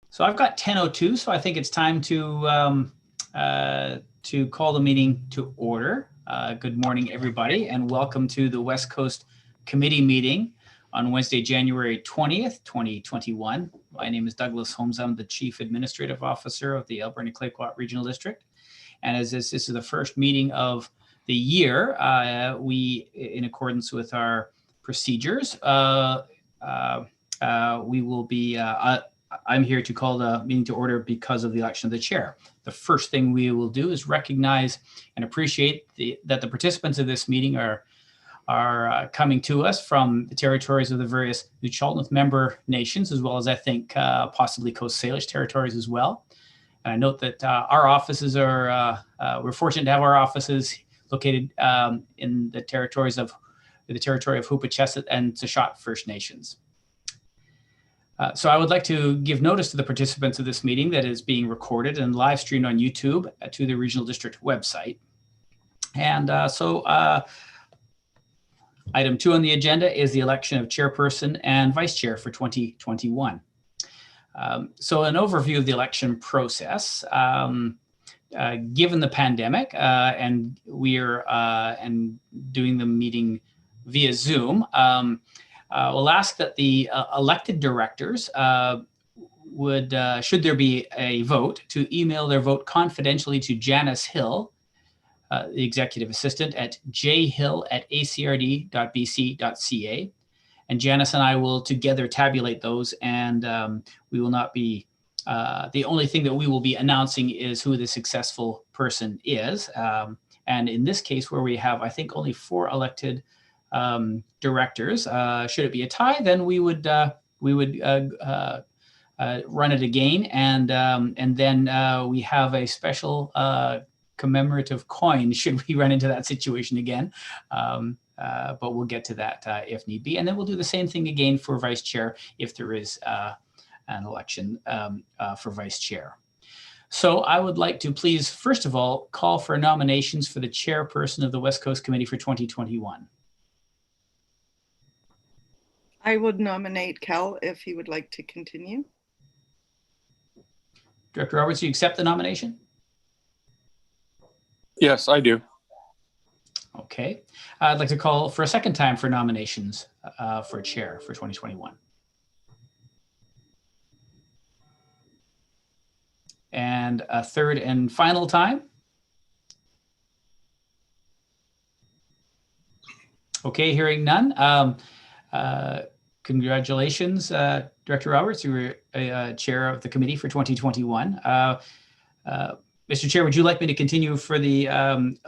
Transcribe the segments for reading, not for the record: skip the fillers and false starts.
So I've got 10:02, so I think it's time to call the meeting to order. Good morning, everybody, and welcome to the West Coast Committee meeting on Wednesday, January 20th, 2021. My name is Douglas Holmes. I'm the Chief Administrative Officer of the Alberni-Clayoquot Regional District. And as this is the first meeting of the year, we, in accordance with our procedures, we will be, I'm here to call the meeting to order because of the election of the chair. The first thing we will do is recognize and appreciate that the participants of this meeting are coming to us from the territories of the various Nuu-chah-nulth member nations, as well as I think possibly Coast Salish territories as well. And I note that our offices are, we're fortunate to have our offices located in the territory of Hoopa-Chesed and Tsachaat First Nations. So I would like to give notice to the participants of this meeting that is being recorded and live streamed on YouTube to the Regional District website. And item 2 on the agenda is the election of chairperson and vice chair for 2021. So an overview of the election process. Given the pandemic and we're doing the meeting via Zoom, we'll ask that the elected directors would, should there be a vote, to email their vote confidentially to Janice Hill, the executive assistant, at jhill@acrd.bc.ca. And Janice and I will together tabulate those, and we will not be, the only thing that we will be announcing is who the successful person is. And in this case, where we have, I think, only 4 elected directors, should it be a tie, then we would run it again, and then we have a special commemorative coin should we run into that situation again. But we'll get to that if need be, and then we'll do the same thing again for vice chair if there is an election for vice chair. So I would like to please, first of all, call for nominations for the chairperson of the West Coast Committee for 2021. I would nominate Cal if he would like to continue. Director Roberts, do you accept the nomination? Yes, I do. Okay. I'd like to call for a second time for nominations for chair for 2021. And a third and final time. Okay, hearing none. Congratulations, Director Roberts. You were chair of the committee for 2021. Mr. Chair, would you like me to continue for the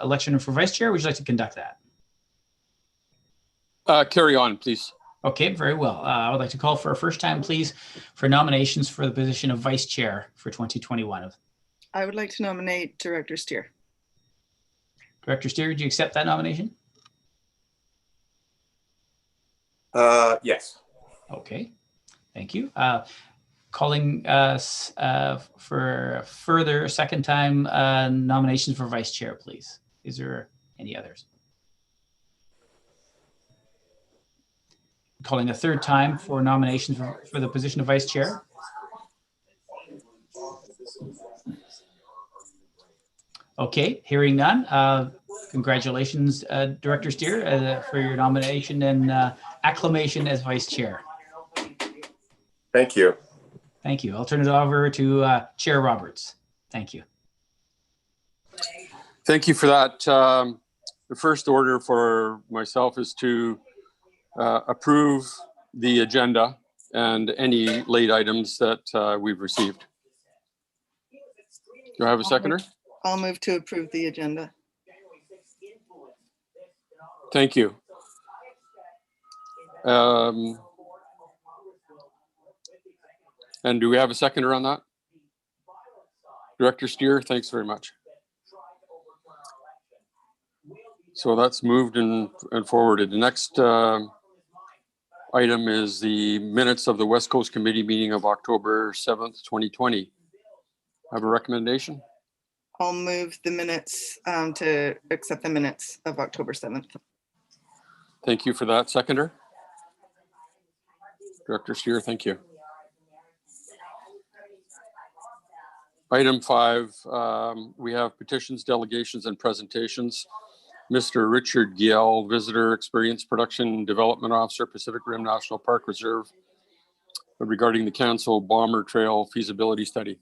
election for vice chair, or would you like to conduct that? Carry on, please. Okay, very well. I would like to call for a first time, please, for nominations for the position of vice chair for 2021. I would like to nominate Director Steer. Director Steer, would you accept that nomination? Yes. Okay, thank you. Calling for a further second time nominations for vice chair, please. Is there any others? Calling a third time for nominations for the position of vice chair. Okay, hearing none. Congratulations, Director Steer, for your nomination and acclamation as vice chair. Thank you. Thank you. I'll turn it over to Chair Roberts. Thank you. Thank you for that. The first order for myself is to approve the agenda and any late items that we've received. Do I have a seconder? I'll move to approve the agenda. Thank you. And do we have a seconder on that? Director Steer, thanks very much. So that's moved and forwarded. The next item is the minutes of the West Coast Committee meeting of October 7th, 2020. Have a recommendation? I'll move the minutes to accept the minutes of October 7th. Thank you for that. Seconder? Director Steer, thank you. Item 5, we have petitions, delegations, and presentations. Mr. Richard Giel, Visitor Experience Production Development Officer, Pacific Rim National Park Reserve, regarding the Council Bomber Trail feasibility study.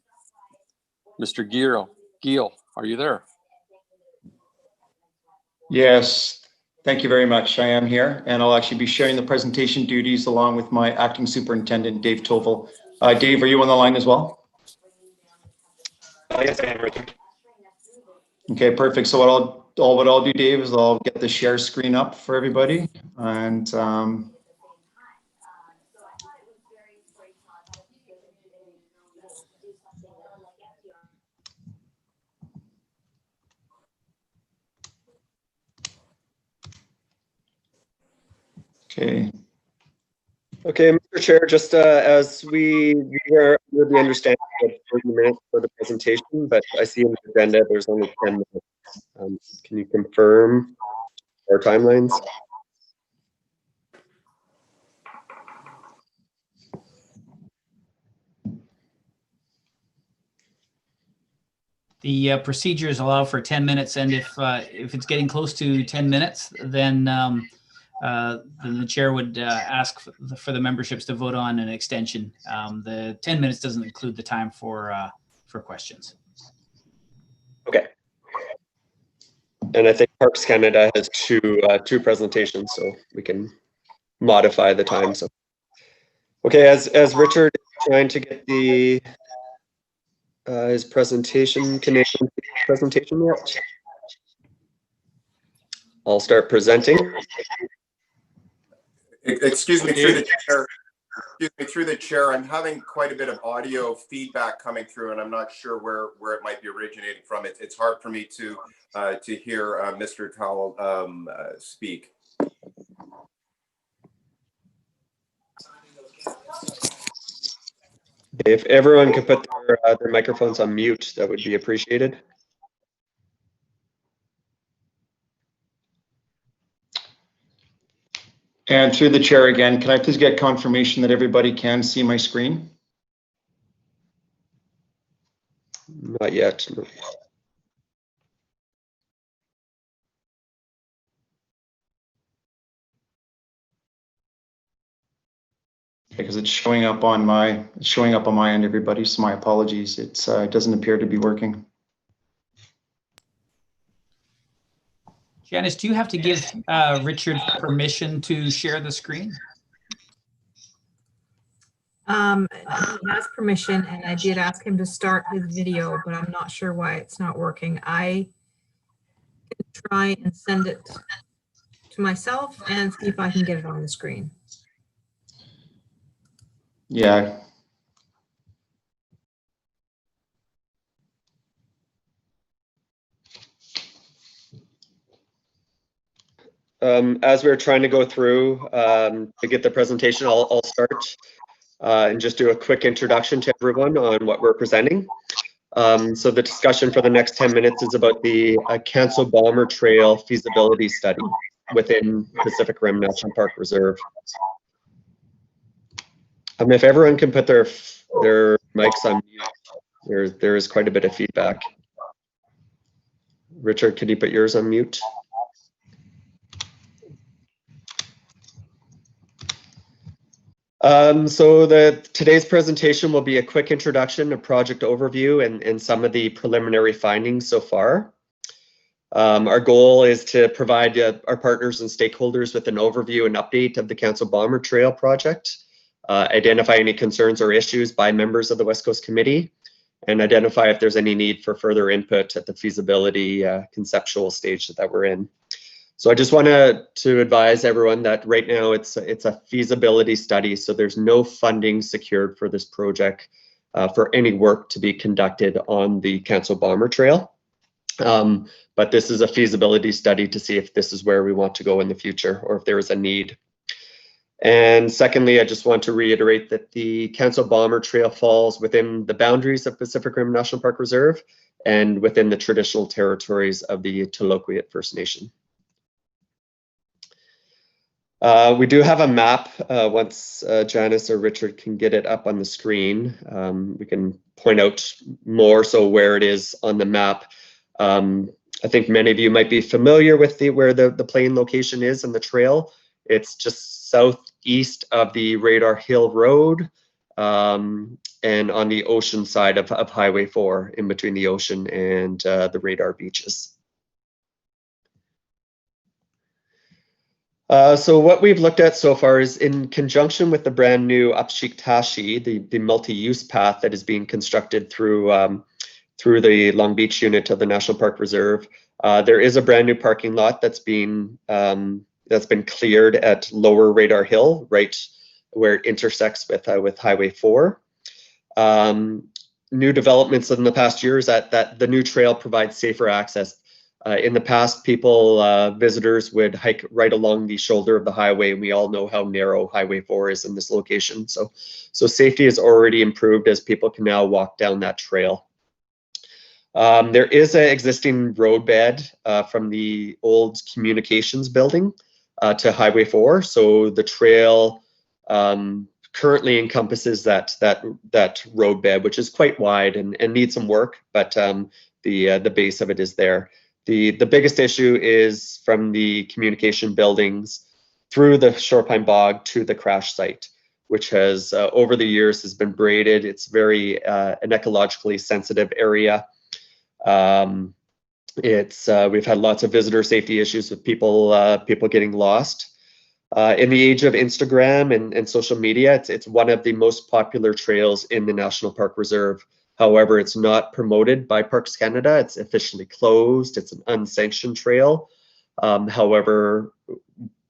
Mr. Giel, are you there? Yes, thank you very much. I am here, and I'll actually be sharing the presentation duties along with my acting superintendent, Dave Tovel. Dave, are you on the line as well? Yes, I am, Richard. Okay, perfect. So what I'll do, Dave, is I'll get the share screen up for everybody, and okay. Okay, Mr. Chair, just as we were under the understanding of 30 minutes for the presentation, but I see in the agenda there's only 10 minutes. Can you confirm our timelines? The procedures allow for 10 minutes, and if it's getting close to 10 minutes, then the chair would ask for the memberships to vote on an extension. The 10 minutes doesn't include the time for questions. Okay. And I think Parks Canada has two presentations, so we can modify the time. So, okay, as Richard is trying to get the his presentation, can you see his presentation yet? I'll start presenting. Excuse me, through the chair. Excuse me, through the chair. I'm having quite a bit of audio feedback coming through, and I'm not sure where it might be originating from. It's hard for me to hear Mr. Cowell speak. If everyone could put their microphones on mute, that would be appreciated. And through the chair again, can I please get confirmation that everybody can see my screen? Not yet. No. Because it's showing up on my end, everybody. So my apologies. It doesn't appear to be working. Janice, do you have to give Richard permission to share the screen? He has permission, and I did ask him to start his video, but I'm not sure why it's not working. I can try and send it to myself and see if I can get it on the screen. Yeah. As we're trying to go through to get the presentation, I'll start and just do a quick introduction to everyone on what we're presenting. So the discussion for the next 10 minutes is about the Council Bomber Trail feasibility study within Pacific Rim National Park Reserve. If everyone can put their mics on mute, there is quite a bit of feedback. Richard, could you put yours on mute? So today's presentation will be a quick introduction, a project overview, and some of the preliminary findings so far. Our goal is to provide our partners and stakeholders with an overview and update of the Council Bomber Trail project, identify any concerns or issues by members of the West Coast Committee, and identify if there's any need for further input at the feasibility conceptual stage that we're in. So I just wanted to advise everyone that right now it's a feasibility study, so there's no funding secured for this project for any work to be conducted on the Council Bomber Trail. But this is a feasibility study to see if this is where we want to go in the future or if there is a need. And secondly, I just want to reiterate that the Council Bomber Trail falls within the boundaries of Pacific Rim National Park Reserve and within the traditional territories of the Toloquiet First Nation. We do have a map. Once Janice or Richard can get it up on the screen, we can point out more so where it is on the map. I think many of you might be familiar with where the plane location is in the trail. It's just southeast of the Radar Hill Road, and on the ocean side of Highway 4, in between the ocean and the Radar beaches. So what we've looked at so far is, in conjunction with the brand new Upshik-Tashi, the multi-use path that is being constructed through the Long Beach unit of the National Park Reserve, there is a brand new parking lot that's been cleared at Lower Radar Hill, right where it intersects with Highway 4. New developments in the past year is that the new trail provides safer access. In the past, visitors would hike right along the shoulder of the highway, and we all know how narrow Highway 4 is in this location. So safety is already improved as people can now walk down that trail. There is an existing roadbed from the old communications building to Highway 4. So the trail currently encompasses that roadbed, which is quite wide and needs some work, but the base of it is there. The biggest issue is from the communication buildings through the Shorepine Bog to the crash site, which has over the years has been braided. It's very an ecologically sensitive area. We've had lots of visitor safety issues with people getting lost. In the age of Instagram and social media, it's one of the most popular trails in the National Park Reserve. However, it's not promoted by Parks Canada. It's officially closed. It's an unsanctioned trail. However,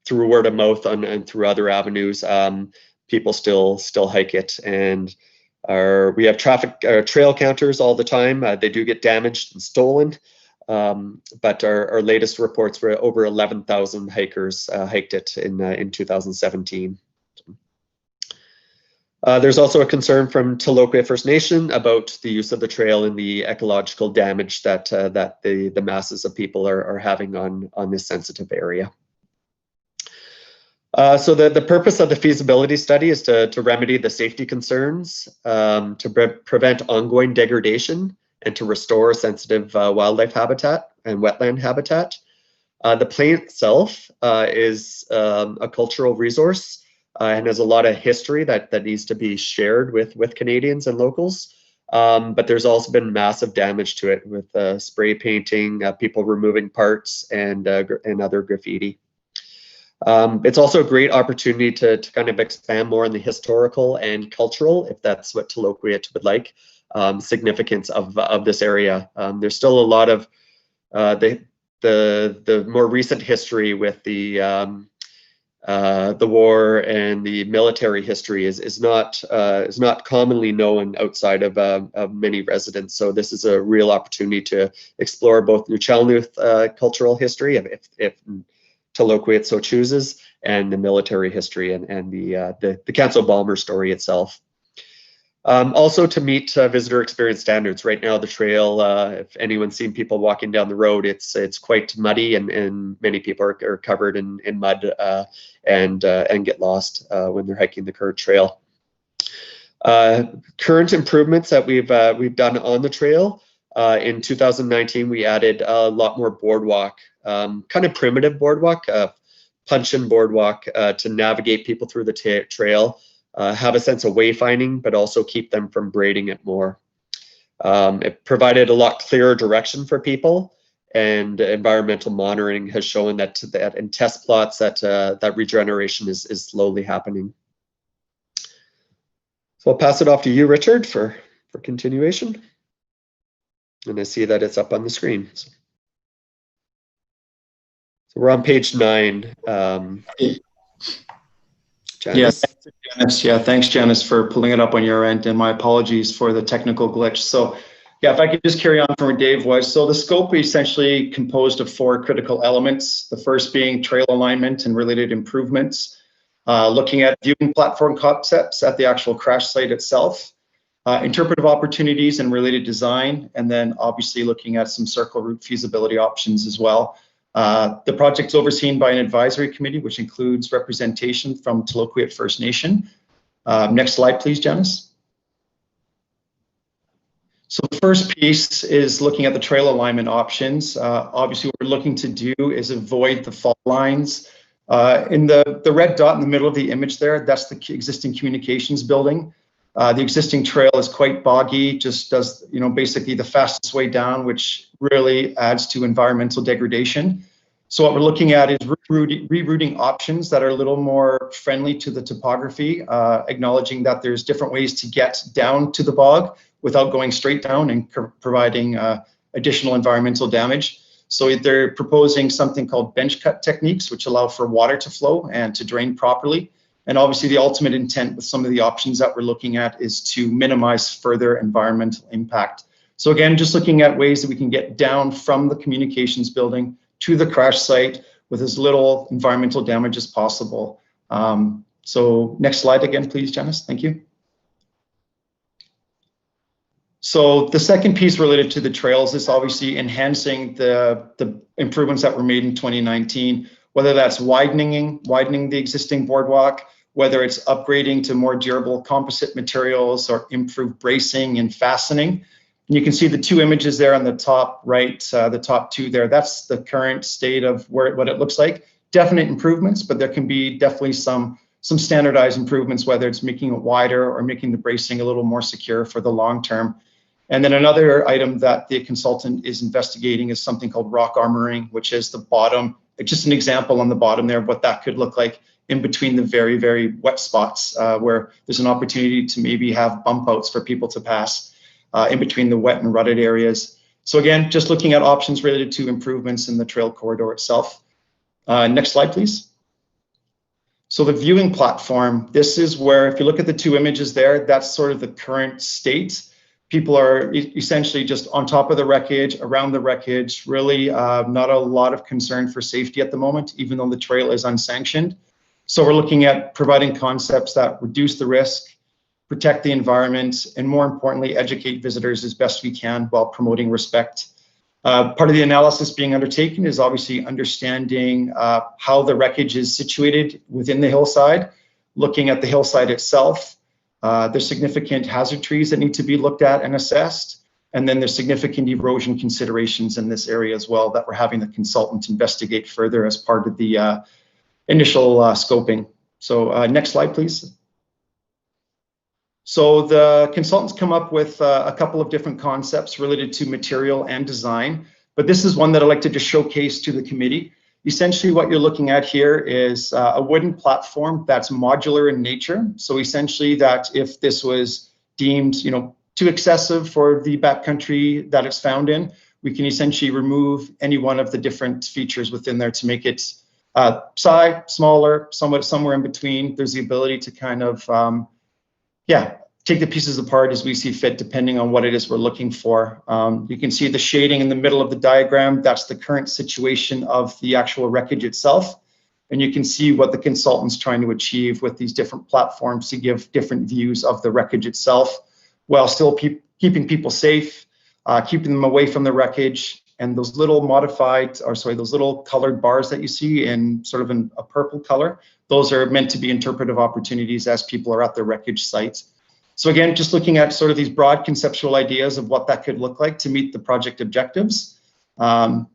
through word of mouth and through other avenues, people still hike it. And we have trail counters all the time. They do get damaged and stolen. But our latest reports were over 11,000 hikers hiked it in 2017. There's also a concern from Tloquet First Nation about the use of the trail and the ecological damage that the masses of people are having on this sensitive area. So the purpose of the feasibility study is to remedy the safety concerns, to prevent ongoing degradation, and to restore sensitive wildlife habitat and wetland habitat. The plain itself is a cultural resource and has a lot of history that needs to be shared with Canadians and locals. But there's also been massive damage to it with spray painting, people removing parts, and other graffiti. It's also a great opportunity to kind of expand more on the historical and cultural, if that's what Tloquet would like, significance of this area. There's still a lot of the more recent history with the war and the military history is not commonly known outside of many residents. So this is a real opportunity to explore both Nuu-chah-nulth cultural history, if Tloquet so chooses, and the military history and the Council Balmer story itself. Also to meet visitor experience standards. Right now, the trail, if anyone's seen people walking down the road, it's quite muddy, and many people are covered in mud and get lost when they're hiking the current trail. Current improvements that we've done on the trail. In 2019, we added a lot more boardwalk, kind of primitive boardwalk, punch-in boardwalk to navigate people through the trail. Have a sense of wayfinding, but also keep them from braiding it more. It provided a lot clearer direction for people, and environmental monitoring has shown that in test plots that regeneration is slowly happening. So I'll pass it off to you, Richard, for continuation. And I see that it's up on the screen. So we're on page 9. Yes, Janice. Yeah, thanks, Janice, for pulling it up on your end, and my apologies for the technical glitch. So, yeah, if I could just carry on from where Dave was. So the scope is essentially composed of 4 critical elements. The first being trail alignment and related improvements, looking at viewing platform concepts at the actual crash site itself, interpretive opportunities and related design, and then obviously looking at some circle route feasibility options as well. The project's overseen by an advisory committee, which includes representation from Tloquet First Nation. Next slide, please, Janice. So the first piece is looking at the trail alignment options. Obviously, what we're looking to do is avoid the fault lines. In the red dot in the middle of the image there, that's the existing communications building. The existing trail is quite boggy, just does, basically the fastest way down, which really adds to environmental degradation. So what we're looking at is rerouting options that are a little more friendly to the topography, acknowledging that there's different ways to get down to the bog without going straight down and providing additional environmental damage. So they're proposing something called bench cut techniques, which allow for water to flow and to drain properly. And obviously the ultimate intent with some of the options that we're looking at is to minimize further environmental impact. So again, just looking at ways that we can get down from the communications building to the crash site with as little environmental damage as possible. So next slide again, please, Janice. Thank you. So the second piece related to the trails is obviously enhancing the improvements that were made in 2019, whether that's widening the existing boardwalk, whether it's upgrading to more durable composite materials or improved bracing and fastening. And you can see the two images there on the top right, the top two there. That's the current state of what it looks like. Definite improvements, but there can be definitely some standardized improvements, whether it's making it wider or making the bracing a little more secure for the long term. And then another item that the consultant is investigating is something called rock armoring, which is the bottom, just an example on the bottom there of what that could look like in between the very, very wet spots where there's an opportunity to maybe have bump outs for people to pass in between the wet and rutted areas. So again, just looking at options related to improvements in the trail corridor itself. Next slide, please. So the viewing platform, this is where, if you look at the two images there, that's sort of the current state. People are essentially just on top of the wreckage, around the wreckage, really not a lot of concern for safety at the moment, even though the trail is unsanctioned. So we're looking at providing concepts that reduce the risk, protect the environment, and more importantly, educate visitors as best we can while promoting respect. Part of the analysis being undertaken is obviously understanding how the wreckage is situated within the hillside, looking at the hillside itself. There's significant hazard trees that need to be looked at and assessed. And then there's significant erosion considerations in this area as well that we're having the consultant investigate further as part of the initial scoping. So next slide, please. So the consultants come up with a couple of different concepts related to material and design, but this is one that I'd like to just showcase to the committee. Essentially what you're looking at here is a wooden platform that's modular in nature. So essentially that if this was deemed, too excessive for the backcountry that it's found in, we can essentially remove any one of the different features within there to make it size, smaller, somewhere in between. There's the ability to kind of, take the pieces apart as we see fit, depending on what it is we're looking for. You can see the shading in the middle of the diagram. That's the current situation of the actual wreckage itself. And you can see what the consultant's trying to achieve with these different platforms to give different views of the wreckage itself, while still keeping people safe, keeping them away from the wreckage. And those little those little colored bars that you see in sort of a purple color, those are meant to be interpretive opportunities as people are at the wreckage site. So again, just looking at sort of these broad conceptual ideas of what that could look like to meet the project objectives. So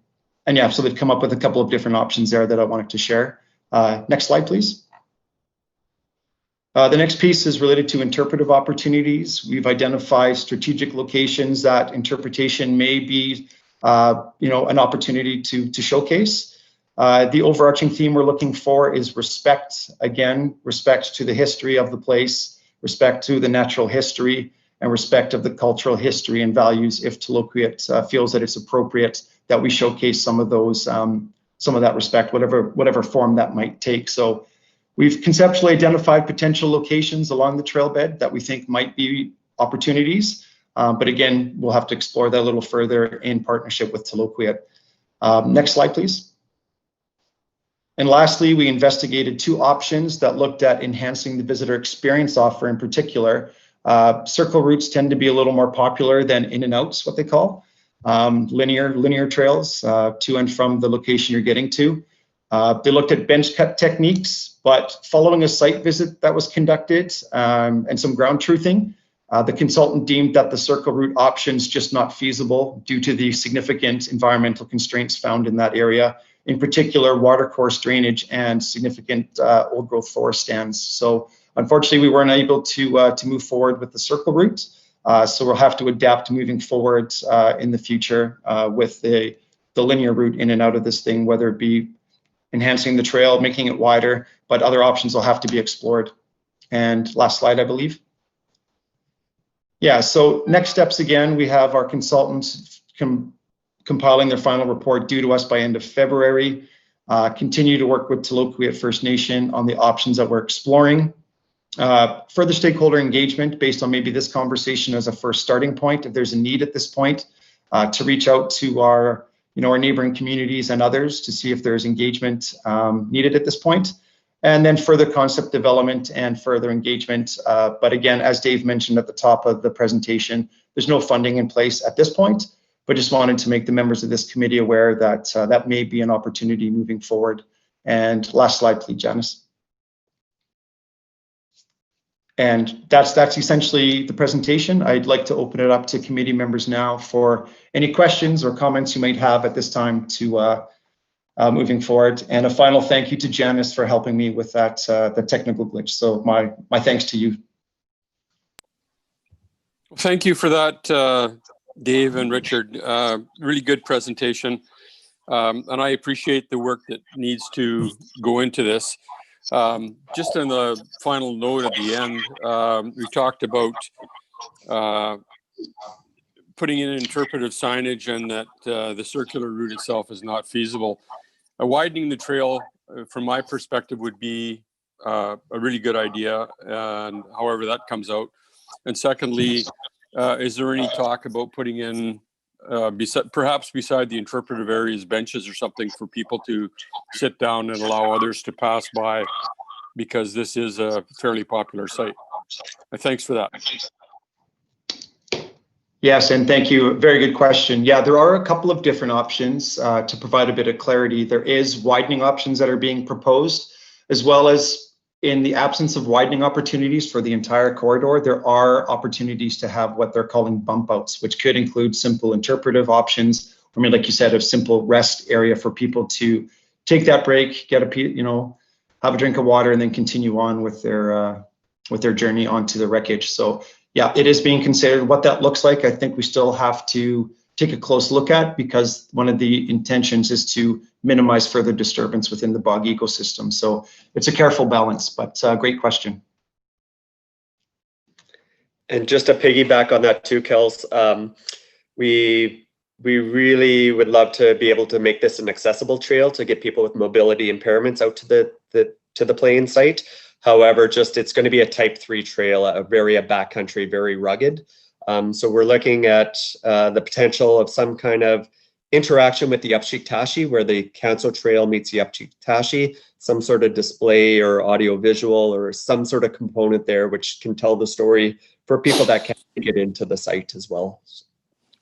they've come up with a couple of different options there that I wanted to share. Next slide, please. The next piece is related to interpretive opportunities. We've identified strategic locations that interpretation may be an opportunity to showcase. The overarching theme we're looking for is respect. Again, respect to the history of the place, respect to the natural history, and respect of the cultural history and values if Taloquiet feels that it's appropriate that we showcase some of those, some of that respect, whatever form that might take. So we've conceptually identified potential locations along the trailbed that we think might be opportunities. But again, we'll have to explore that a little further in partnership with Taloquiet. Next slide, please. And lastly, we investigated two options that looked at enhancing the visitor experience offer in particular. Circle routes tend to be a little more popular than in and outs, what they call. Linear trails to and from the location you're getting to. They looked at bench cut techniques, but following a site visit that was conducted and some ground truthing, The consultant deemed that the circle route options just not feasible due to the significant environmental constraints found in that area, in particular watercourse drainage and significant old growth forest stands. So unfortunately, we weren't able to move forward with the circle route. So we'll have to adapt moving forward in the future with the linear route in and out of this thing, whether it be enhancing the trail, making it wider, but other options will have to be explored. And last slide, I believe. Yeah, so next steps again, we have our consultants compiling their final report due to us by end of February. Continue to work with Taloquit First Nation on the options that we're exploring. Further stakeholder engagement based on maybe this conversation as a first starting point, if there's a need at this point, to reach out to our neighboring communities and others to see if there's engagement needed at this point. And then further concept development and further engagement. But again, as Dave mentioned at the top of the presentation, there's no funding in place at this point, but just wanted to make the members of this committee aware that that may be an opportunity moving forward. And last slide, please, Janice. And that's essentially the presentation. I'd like to open it up to committee members now for any questions or comments you might have at this time to moving forward. And a final thank you to Janice for helping me with that the technical glitch. So my thanks to you. Thank you for that, Dave and Richard. Really good presentation. And I appreciate the work that needs to go into this. Just in the final note at the end, we talked about putting in interpretive signage and that the circular route itself is not feasible. Widening the trail, from my perspective, would be a really good idea, and however that comes out. And secondly, is there any talk about putting in, perhaps beside the interpretive areas, benches or something for people to sit down and allow others to pass by, because this is a fairly popular site? Thanks for that. Yes, and thank you. Very good question. Yeah, there are a couple of different options to provide a bit of clarity. There is widening options that are being proposed, as well as in the absence of widening opportunities for the entire corridor, there are opportunities to have what they're calling bump outs, which could include simple interpretive options. I mean, like you said, a simple rest area for people to take that break, get a, have a drink of water, and then continue on with their journey onto the wreckage. So yeah, it is being considered. What that looks like, I think we still have to take a close look at, because one of the intentions is to minimize further disturbance within the bog ecosystem. So it's a careful balance, but great question. And just to piggyback on that too, Kels, we really would love to be able to make this an accessible trail to get people with mobility impairments out to the playing site. However, it's going to be a type 3 trail, a very backcountry, very rugged. So we're looking at the potential of some kind of interaction with the Upshik Tashi, where the council trail meets the Upshik Tashi, some sort of display or audio visual or some sort of component there which can tell the story for people that can't get into the site as well.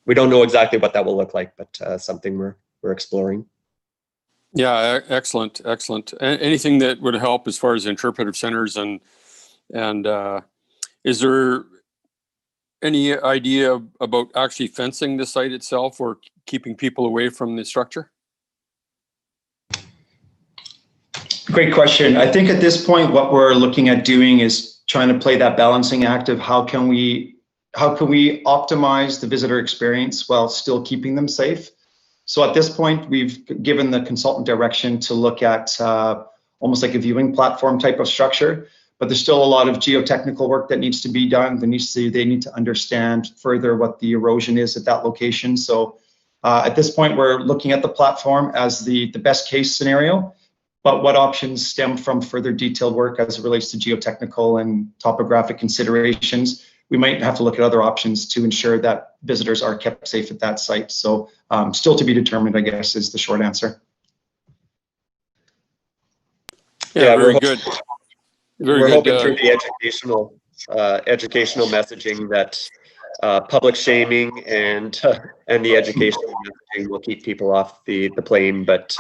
We don't know exactly what that will look like, but something we're exploring. Yeah, excellent, excellent. Anything that would help as far as interpretive centers, and is there any idea about actually fencing the site itself or keeping people away from the structure? Great question. I think at this point, what we're looking at doing is trying to play that balancing act of how can we optimize the visitor experience while still keeping them safe. So at this point, we've given the consultant direction to look at almost like a viewing platform type of structure, but there's still a lot of geotechnical work that needs to be done. They need to understand further what the erosion is at that location. So at this point, we're looking at the platform as the best case scenario, but what options stem from further detailed work as it relates to geotechnical and topographic considerations. We might have to look at other options to ensure that visitors are kept safe at that site. So still to be determined, I guess, is the short answer. Yeah, very good. We're hoping through the educational messaging that public shaming and the educational messaging will keep people off the plane, but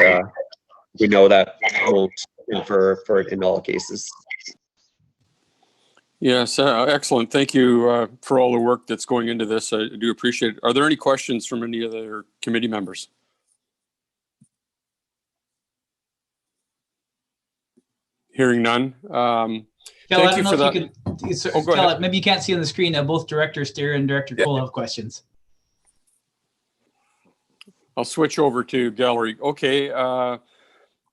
we know that won't for in all cases. Yes, excellent. Thank you for all the work that's going into this. I do appreciate it. Are there any questions from any other committee members? Hearing none. Kel, Thank you for that. Go Kel, ahead. maybe you can't see on the screen. Both Director Steer and Director Cole have questions. I'll switch over to gallery. Okay,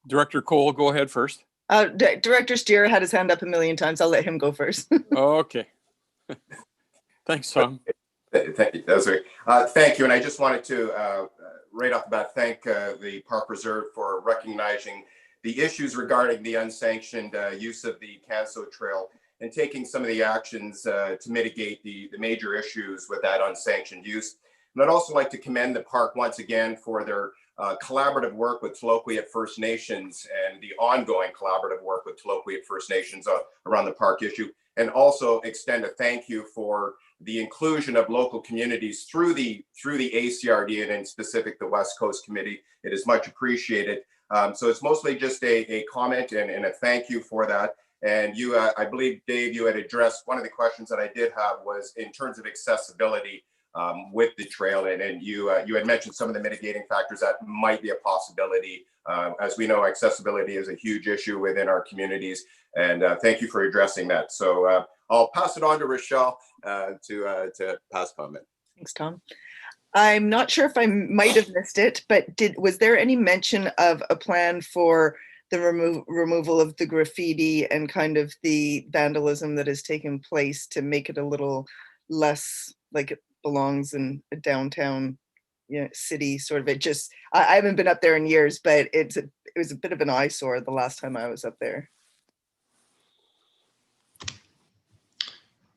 Director Cole, go ahead first. Director Steer had his hand up a million times. I'll let him go first. Okay. Thanks, Tom. Thank you. That was great. Thank you. And I just wanted to, right off the bat, thank the Park Reserve for recognizing the issues regarding the unsanctioned use of the Canso Trail and taking some of the actions to mitigate the major issues with that unsanctioned use. And I'd also like to commend the park once again for their collaborative work with Tloquet First Nations and the ongoing collaborative work with Tloquet First Nations around the park issue, and also extend a thank you for the inclusion of local communities through the ACRD and in specific the West Coast Committee. It is much appreciated. So it's mostly just a comment and a thank you for that. And you, I believe, Dave, you had addressed one of the questions that I did have was in terms of accessibility with the trail, and you had mentioned some of the mitigating factors that might be a possibility. As we know, accessibility is a huge issue within our communities, and thank you for addressing that. So I'll pass it on to Rachelle to pass comment. Thanks, Tom. I'm not sure if I might have missed it, but was there any mention of a plan for the removal of the graffiti and kind of the vandalism that has taken place to make it a little less like it belongs in a downtown city sort of? I haven't been up there in years, but it was a bit of an eyesore the last time I was up there.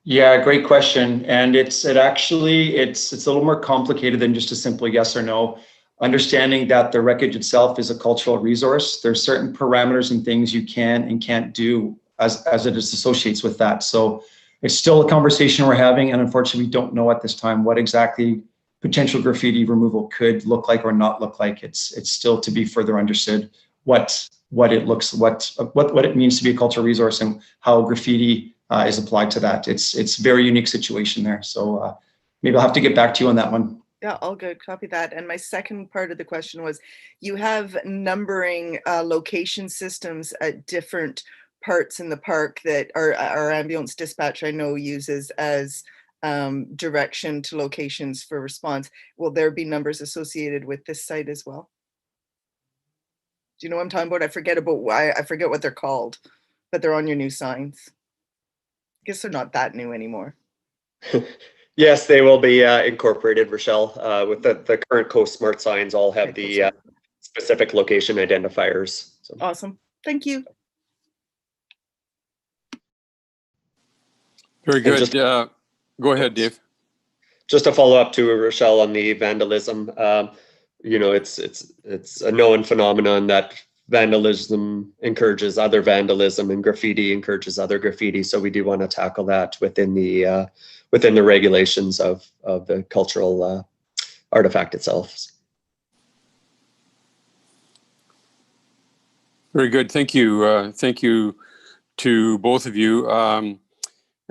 Yeah, great question. And it's a little more complicated than just a simple yes or no. Understanding that the wreckage itself is a cultural resource, there's certain parameters and things you can and can't do as it associates with that. So it's still a conversation we're having, and unfortunately we don't know at this time what exactly potential graffiti removal could look like or not look like. It's still to be further understood what it means to be a cultural resource and how graffiti is applied to that. It's a very unique situation there. So maybe I'll have to get back to you on that one. Yeah, all good. Copy that. And my second part of the question was, you have numbering location systems at different parts in the park that our ambulance dispatch I know uses as direction to locations for response. Will there be numbers associated with this site as well? Do you know what I'm talking about? I forget what they're called, but they're on your new signs. I guess they're not that new anymore. Yes, they will be incorporated, Rachelle. With the current Coast Smart signs, all have the specific location identifiers. So. Awesome. Thank you. Very good. Go ahead, Dave. Just to follow up to Rachelle on the vandalism, it's a known phenomenon that vandalism encourages other vandalism and graffiti encourages other graffiti. So we do want to tackle that within the regulations of the cultural artifact itself. Very good. Thank you. Thank you to both of you.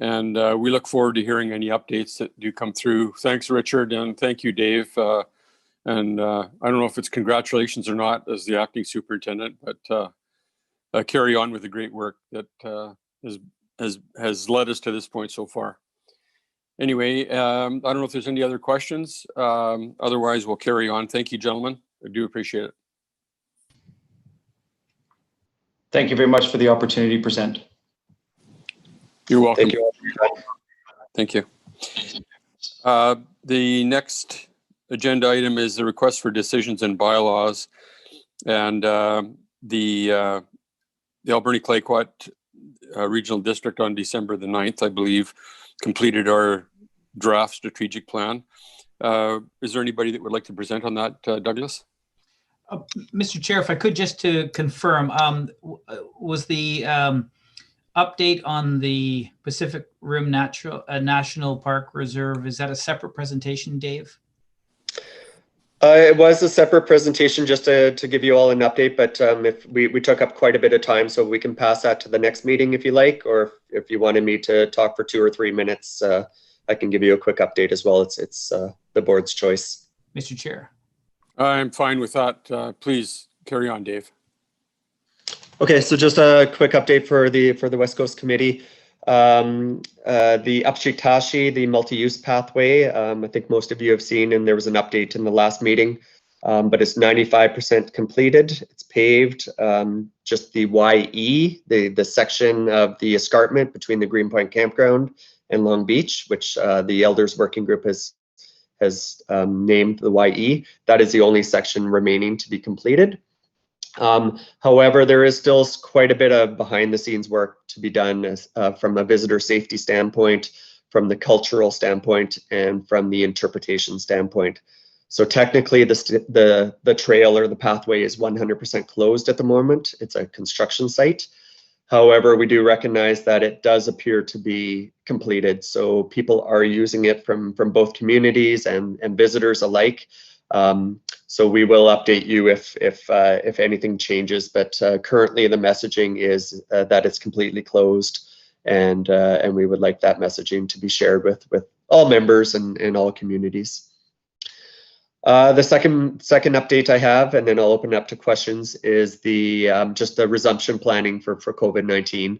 And we look forward to hearing any updates that do come through. Thanks, Richard, and thank you, Dave. And I don't know if it's congratulations or not as the acting superintendent, but carry on with the great work that has led us to this point so far. Anyway, I don't know if there's any other questions. Otherwise, we'll carry on. Thank you, gentlemen. I do appreciate it. Thank you very much for the opportunity to present. You're welcome. Thank you. Thank you. The next agenda item is the request for decisions and bylaws, and the Alberni-Clayoquot Regional District on December the 9th, I believe, completed our draft strategic plan. Is there anybody that would like to present on that, Douglas? Mr. Chair, if I could just to confirm, was the update on the Pacific Rim National Park Reserve, is that a separate presentation, Dave? It was a separate presentation just to give you all an update, but if we took up quite a bit of time, so we can pass that to the next meeting if you like, or if you wanted me to talk for 2 or 3 minutes, I can give you a quick update as well. It's the board's choice. Mr. Chair. I'm fine with that. Please carry on, Dave. Okay, so just a quick update for the West Coast Committee. The Upshiktashi, the multi-use pathway, I think most of you have seen, and there was an update in the last meeting, but it's 95% completed. It's paved. Just the YE, the section of the escarpment between the Greenpoint Campground and Long Beach, which the Elders Working Group has named the YE. That is the only section remaining to be completed. However, there is still quite a bit of behind the scenes work to be done from a visitor safety standpoint, from the cultural standpoint, and from the interpretation standpoint. So technically the trail or the pathway is 100% closed at the moment. It's a construction site. However, we do recognize that it does appear to be completed. So people are using it from both communities and visitors alike. So we will update you if anything changes, but currently the messaging is that it's completely closed, and we would like that messaging to be shared with all members and all communities. The second update I have, and then I'll open it up to questions, is the just the resumption planning for COVID-19.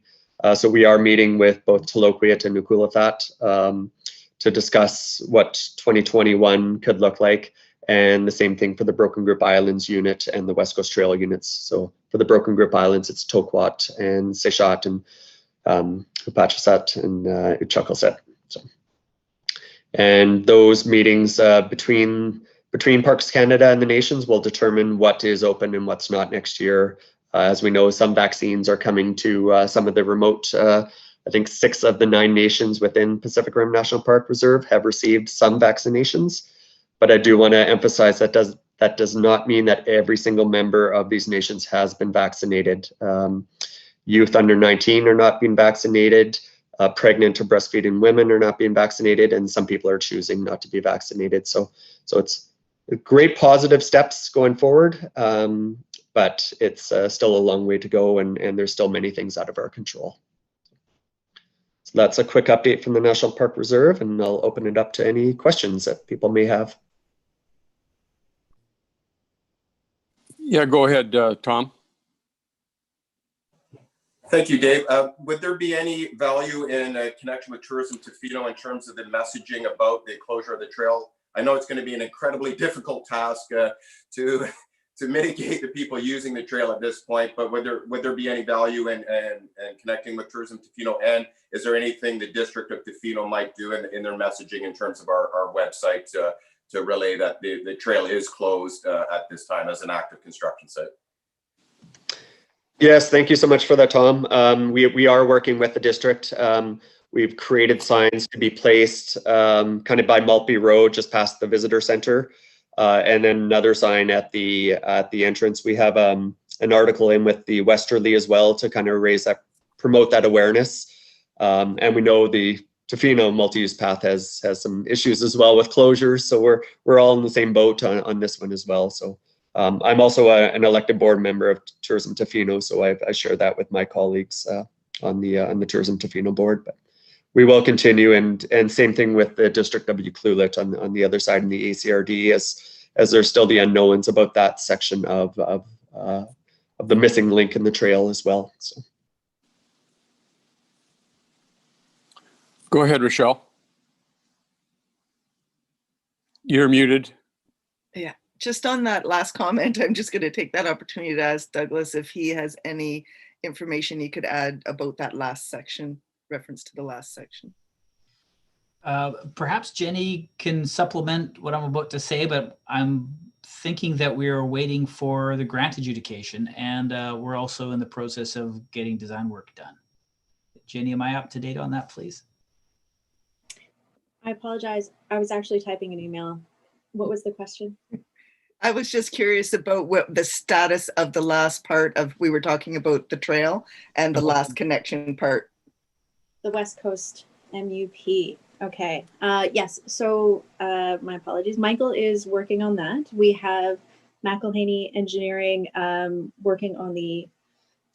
So we are meeting with both Taloquiet and Nuku'alofa to discuss what 2021 could look like. And the same thing for the Broken Group Islands unit and the West Coast Trail units. So for the Broken Group Islands, it's Tokwat and Sechat and Upachasat and Uchakalset. So, and those meetings between Parks Canada and the nations will determine what is open and what's not next year. As we know, some vaccines are coming to some of the remote, I think 6 of the 9 nations within Pacific Rim National Park Reserve have received some vaccinations. But I do want to emphasize that does not mean that every single member of these nations has been vaccinated. Youth under 19 are not being vaccinated. Pregnant or breastfeeding women are not being vaccinated, and some people are choosing not to be vaccinated. So it's great positive steps going forward, but it's still a long way to go, and there's still many things out of our control. So that's a quick update from the National Park Reserve, and I'll open it up to any questions that people may have. Yeah, go ahead, Tom. Thank you, Dave. Would there be any value in connection with Tourism Tofino in terms of the messaging about the closure of the trail? I know it's going to be an incredibly difficult task to mitigate the people using the trail at this point, but would there be any value in connecting with Tourism Tofino? And is there anything the District of Tofino might do in their messaging in terms of our website to relay that the trail is closed at this time as an active construction site? Yes, thank you so much for that, Tom. We are working with the district. We've created signs to be placed kind of by Maltby Road, just past the visitor center, and then another sign at the entrance. We have an article in with the Westerly as well to kind of promote that awareness. And we know the Tofino multi-use path has some issues as well with closures, so we're all in the same boat on this one as well. So I'm also an elected board member of Tourism Tofino, so I share that with my colleagues on the Tourism Tofino board. But we will continue, and same thing with the District of Ucluelet on the other side in the ACRD, as there's still the unknowns about that section of the missing link in the trail as well. So. Go ahead, Rachelle. You're muted. Yeah, just on that last comment, I'm just going to take that opportunity to ask Douglas if he has any information he could add about that last section, reference to the last section. Perhaps Jenny can supplement what I'm about to say, but I'm thinking that we are waiting for the grant adjudication, and we're also in the process of getting design work done. Jenny, am I up to date on that, please? I apologize. I was actually typing an email. What was the question? I was just curious about what the status of the last part of, we were talking about the trail and the last connection part. The West Coast MUP. Okay, yes, so my apologies. Michael is working on that. We have McElhaney Engineering working on the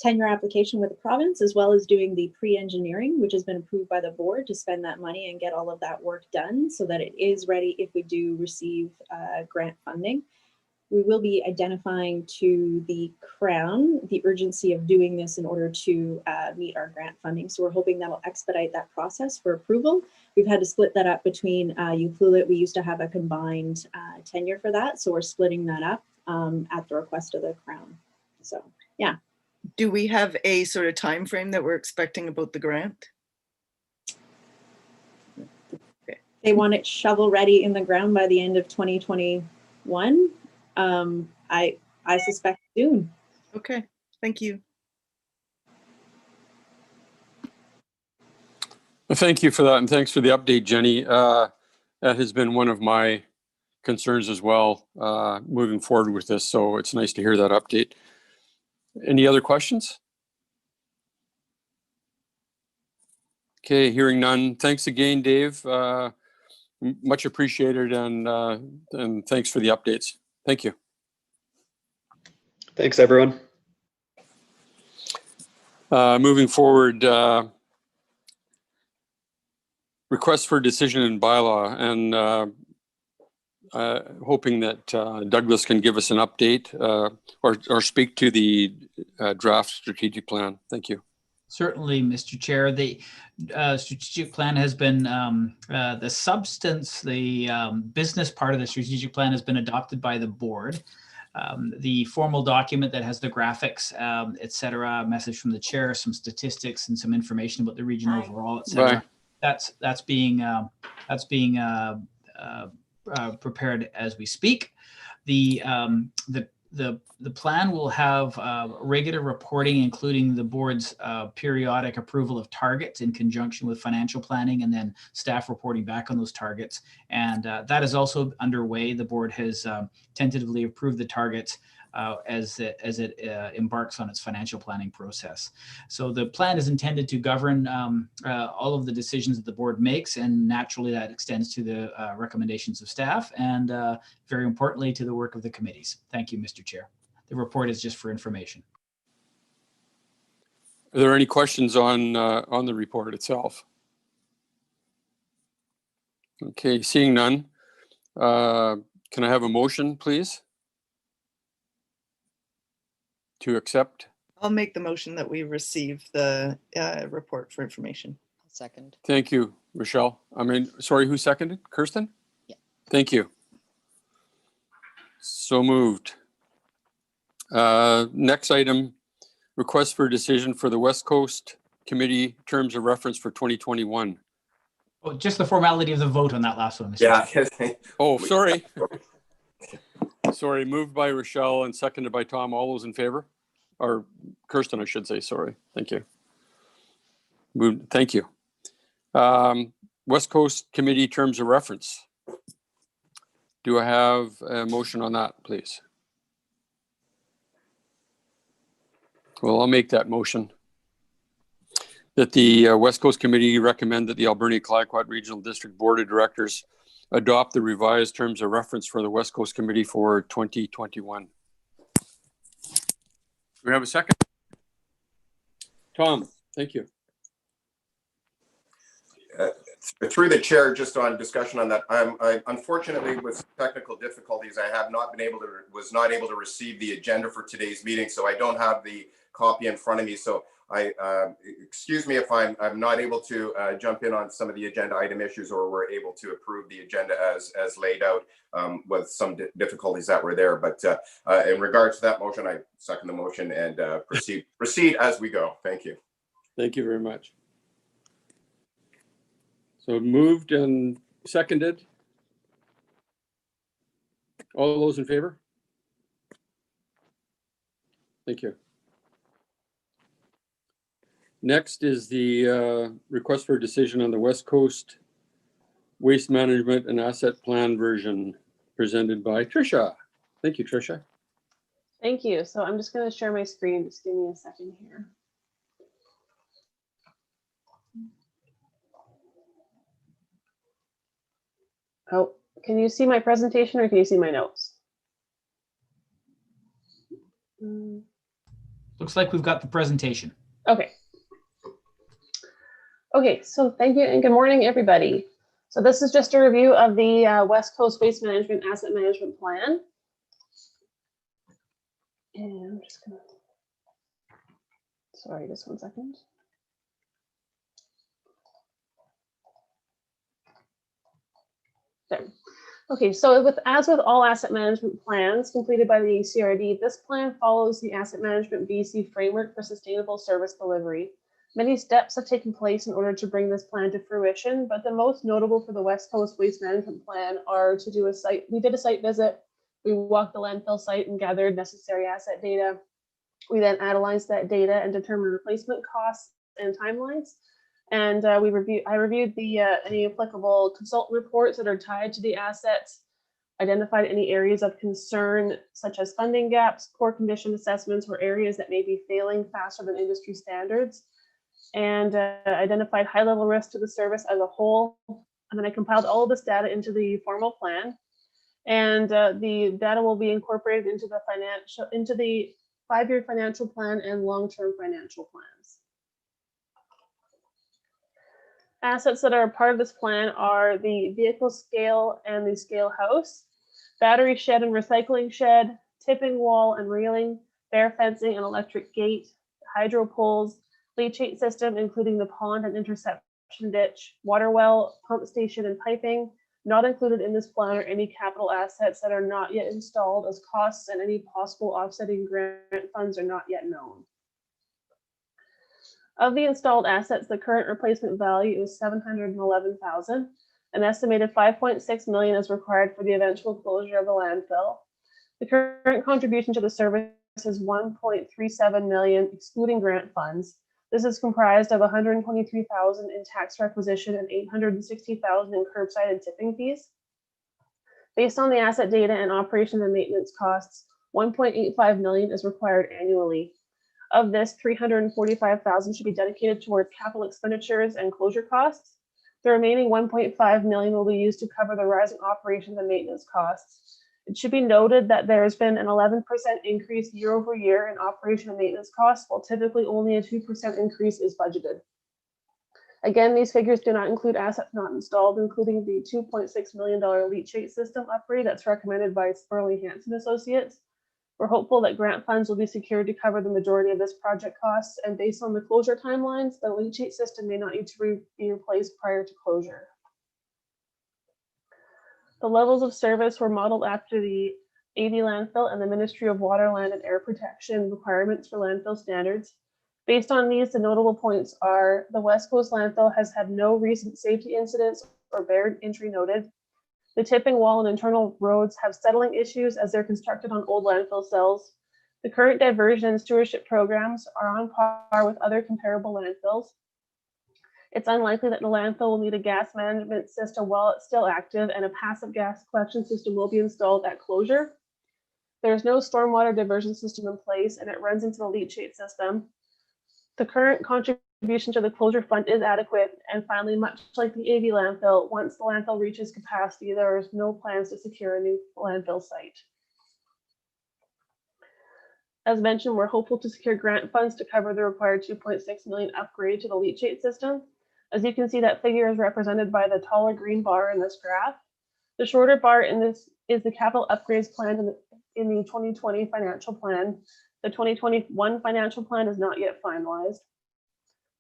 tenure application with the province, as well as doing the pre-engineering, which has been approved by the board to spend that money and get all of that work done so that it is ready if we do receive grant funding. We will be identifying to the Crown the urgency of doing this in order to meet our grant funding. So we're hoping that'll expedite that process for approval. We've had to split that up between UCLULIT. We used to have a combined tenure for that. So we're splitting that up at the request of the Crown. So, yeah. Do we have a sort of time frame that we're expecting about the grant? They want it shovel ready in the ground by the end of 2021. I suspect soon. Okay, thank you. Thank you for that, and thanks for the update, Jenny. That has been one of my concerns as well, moving forward with this, so it's nice to hear that update. Any other questions? Okay, hearing none. Thanks again, Dave. Much appreciated, and thanks for the updates. Thank you. Thanks, everyone. Moving forward, request for decision in bylaw, and hoping that Douglas can give us an update or speak to the draft strategic plan. Thank you. Certainly, Mr. Chair. The strategic plan has been, the substance, the business part of the strategic plan has been adopted by the board. The formal document that has the graphics, et cetera, a message from the chair, some statistics and some information about the region overall, et cetera. That's being prepared as we speak. The plan will have regular reporting, including the board's periodic approval of targets in conjunction with financial planning, and then staff reporting back on those targets. And that is also underway. The board has tentatively approved the targets as it embarks on its financial planning process. So the plan is intended to govern all of the decisions that the board makes, and naturally that extends to the recommendations of staff, and very importantly to the work of the committees. Thank you, Mr. Chair. The report is just for information. Are there any questions on the report itself? Okay, seeing none. Can I have a motion, please, to accept? I'll make the motion that we receive the report for information. I'll second. Thank you, Rachelle. Sorry, who seconded? Kirsten? Yeah. Thank you. So moved. Next item, request for decision for the West Coast Committee terms of reference for 2021. Oh, just the formality of the vote on that last one, Mr. Yeah. Chair. Oh, sorry. Sorry, moved by Rachelle and seconded by Tom. All those in favor? Or Kirsten, I should say, sorry. Thank you. Moved. Thank you. West Coast Committee terms of reference. Do I have a motion on that, please? Well, I'll make that motion. That the West Coast Committee recommend that the Alberni-Clayoquot Regional District Board of Directors adopt the revised terms of reference for the West Coast Committee for 2021. Do we have a second? Tom, thank you. Through the chair, just on discussion on that, I unfortunately, with technical difficulties, I have not been able to, was not able to receive the agenda for today's meeting, so I don't have the copy in front of me. So excuse me if I'm not able to jump in on some of the agenda item issues, or we're able to approve the agenda as laid out with some difficulties that were there. But in regards to that motion, I second the motion and proceed as we go. Thank you. Thank you very much. So moved and seconded. All those in favor? Thank you. Next is the request for a decision on the West Coast Waste Management and Asset Plan version presented by Trisha. Thank you, Trisha. Thank you. So I'm just going to share my screen. Just give me a second here. Oh, can you see my presentation or can you see my notes? Looks like we've got the presentation. Okay. Okay, so thank you and good morning, everybody. So this is just a review of the West Coast Waste Management Asset Management Plan. And I'm just gonna, sorry, just 1 second. There. Okay, so as with all asset management plans completed by the ECRD, this plan follows the Asset Management BC framework for sustainable service delivery. Many steps have taken place in order to bring this plan to fruition, but the most notable for the West Coast Waste Management Plan are to do we did a site visit, we walked the landfill site and gathered necessary asset data. We then analyzed that data and determined replacement costs and timelines. And I reviewed any applicable consultant reports that are tied to the assets, identified any areas of concern, such as funding gaps, poor condition assessments, or areas that may be failing faster than industry standards, and identified high-level risks to the service as a whole. And then I compiled all of this data into the formal plan, and the data will be incorporated into the 5-year financial plan and long-term financial plans. Assets that are part of this plan are the vehicle scale and the scale house, battery shed and recycling shed, tipping wall and railing, bare fencing and electric gate, hydro poles, leachate system, including the pond and interception ditch, water well, pump station and piping. Not included in this plan are any capital assets that are not yet installed, as costs and any possible offsetting grant funds are not yet known. Of the installed assets, the current replacement value is $711,000. An estimated $5.6 million is required for the eventual closure of the landfill. The current contribution to the service is $1.37 million, excluding grant funds. This is comprised of $123,000 in tax requisition and $860,000 in curbside and tipping fees. Based on the asset data and operation and maintenance costs, $1.85 million is required annually. Of this, $345,000 should be dedicated towards capital expenditures and closure costs. The remaining $1.5 million will be used to cover the rising operations and maintenance costs. It should be noted that there has been an 11% increase year over year in operation and maintenance costs, while typically only a 2% increase is budgeted. Again, these figures do not include assets not installed, including the $2.6 million leachate system upgrade that's recommended by Spurley Hansen Associates. We're hopeful that grant funds will be secured to cover the majority of this project costs, and based on the closure timelines, the leachate system may not need to be replaced prior to closure. The levels of service were modeled after the AV landfill and the Ministry of Water, Land and Air Protection requirements for landfill standards. Based on these, the notable points are the West Coast landfill has had no recent safety incidents or barrier entry noted. The tipping wall and internal roads have settling issues as they're constructed on old landfill cells. The current diversion and stewardship programs are on par with other comparable landfills. It's unlikely that the landfill will need a gas management system while it's still active, and a passive gas collection system will be installed at closure. There's no stormwater diversion system in place, and it runs into the leachate system. The current contribution to the closure fund is adequate. And finally, much like the AV landfill, once the landfill reaches capacity, there is no plans to secure a new landfill site. As mentioned, we're hopeful to secure grant funds to cover the required $2.6 million upgrade to the leachate system. As you can see, that figure is represented by the taller green bar in this graph. The shorter bar in this is the capital upgrades planned in the 2020 financial plan. The 2021 financial plan is not yet finalized.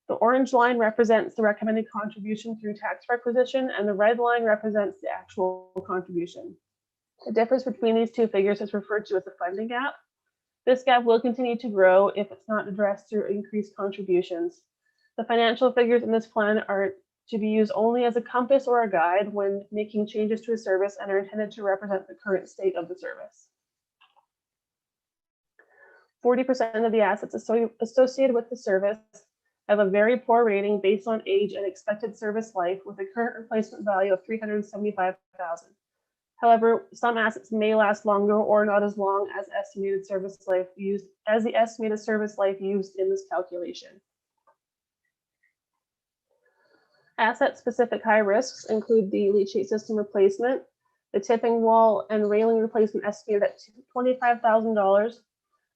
The orange line represents the recommended contribution through tax requisition, and the red line represents the actual contribution. The difference between these two figures is referred to as the funding gap. This gap will continue to grow if it's not addressed through increased contributions. The financial figures in this plan are to be used only as a compass or a guide when making changes to a service and are intended to represent the current state of the service. 40% of the assets associated with the service have a very poor rating based on age and expected service life, with a current replacement value of $375,000. However, some assets may last longer or not as long as the estimated service life used in this calculation. Asset-specific high risks include the leachate system replacement, the tipping wall and railing replacement estimated at $25,000,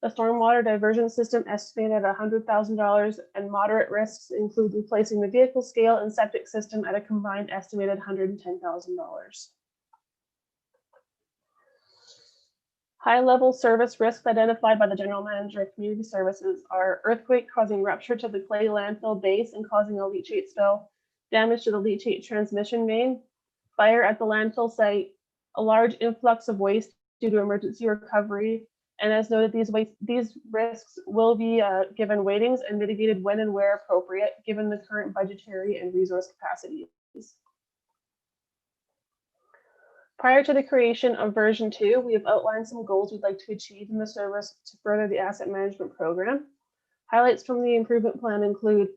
the stormwater diversion system estimated at $100,000, and moderate risks include replacing the vehicle scale and septic system at a combined estimated $110,000. High-level service risks identified by the General Manager of Community Services are earthquake causing rupture to the clay landfill base and causing a leachate spill, damage to the leachate transmission main, fire at the landfill site, a large influx of waste due to emergency recovery, and as noted, these risks will be given weightings and mitigated when and where appropriate, given the current budgetary and resource capacities. Prior to the creation of version 2, we have outlined some goals we'd like to achieve in the service to further the asset management program. Highlights from the improvement plan include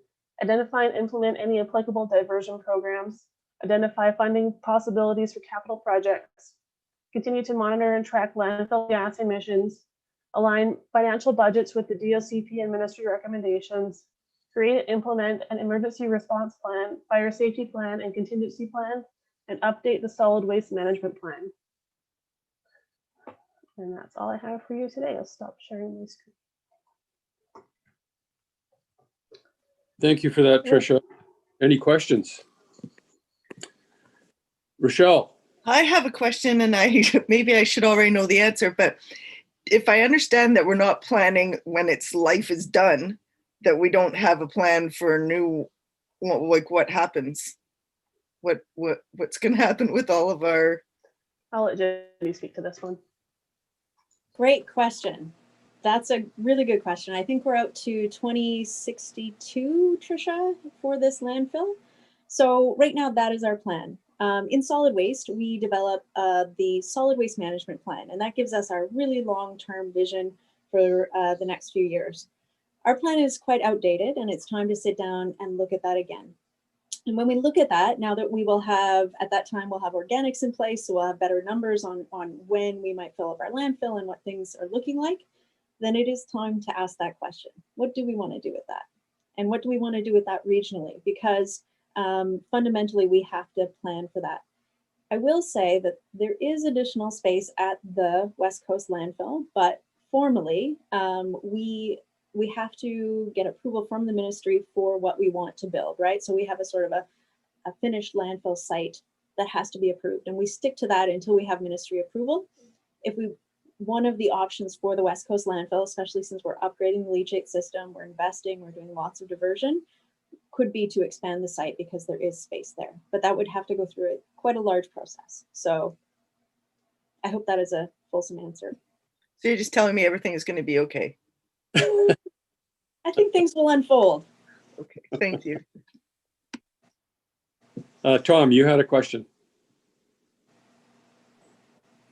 identify and implement any applicable diversion programs, identify funding possibilities for capital projects, continue to monitor and track landfill gas emissions, align financial budgets with the DOCP and ministry recommendations, create and implement an emergency response plan, fire safety plan, and contingency plan, and update the solid waste management plan. And that's all I have for you today. I'll stop sharing my screen. Thank you for that, Trisha. Any questions? Rachelle. I have a question, and maybe I should already know the answer, but if I understand that we're not planning when its life is done, that we don't have a plan for a new, like what happens? What's going to happen with all of our? I'll let Jenny speak to this one. Great question. That's a really good question. I think we're out to 2062, Trisha, for this landfill. So right now, that is our plan. In solid waste, we develop the solid waste management plan, and that gives us our really long-term vision for the next few years. Our plan is quite outdated, and it's time to sit down and look at that again. And when we look at that, now that we will have, at that time, we'll have organics in place, so we'll have better numbers on when we might fill up our landfill and what things are looking like, then it is time to ask that question. What do we want to do with that? And what do we want to do with that regionally? Because fundamentally, we have to plan for that. I will say that there is additional space at the West Coast landfill, but formally, we have to get approval from the ministry for what we want to build, right? So we have a sort of a finished landfill site that has to be approved, and we stick to that until we have ministry approval. One of the options for the West Coast landfill, especially since we're upgrading the leachate system, we're investing, we're doing lots of diversion, could be to expand the site because there is space there, but that would have to go through quite a large process. So I hope that is a fulsome answer. So you're just telling me everything is going to be okay? I think things will unfold. Okay, thank you. Tom, you had a question.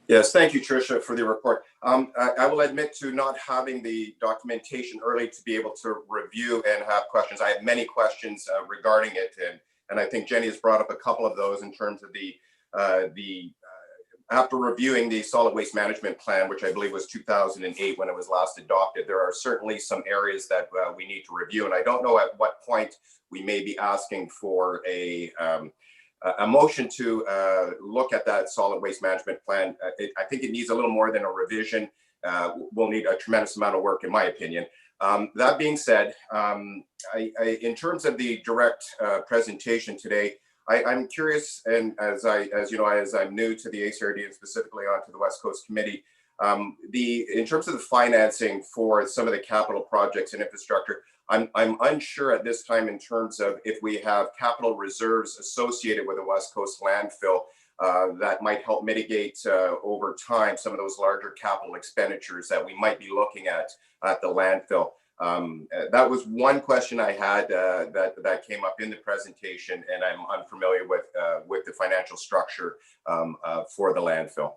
Yes, thank you, Trisha, for the report. I will admit to not having the documentation early to be able to review and have questions. I have many questions regarding it, and I think Jenny has brought up a couple of those in terms of the after reviewing the solid waste management plan, which I believe was 2008 when it was last adopted, there are certainly some areas that we need to review, and I don't know at what point we may be asking for a motion to look at that solid waste management plan. I think it needs a little more than a revision. We'll need a tremendous amount of work, in my opinion. That being said, in terms of the direct presentation today, I'm curious, and as I'm new to the ACRD and specifically onto the West Coast Committee, in terms of the financing for some of the capital projects and infrastructure, I'm unsure at this time in terms of if we have capital reserves associated with the West Coast landfill that might help mitigate over time some of those larger capital expenditures that we might be looking at the landfill. That was one question I had that came up in the presentation, and I'm unfamiliar with the financial structure for the landfill.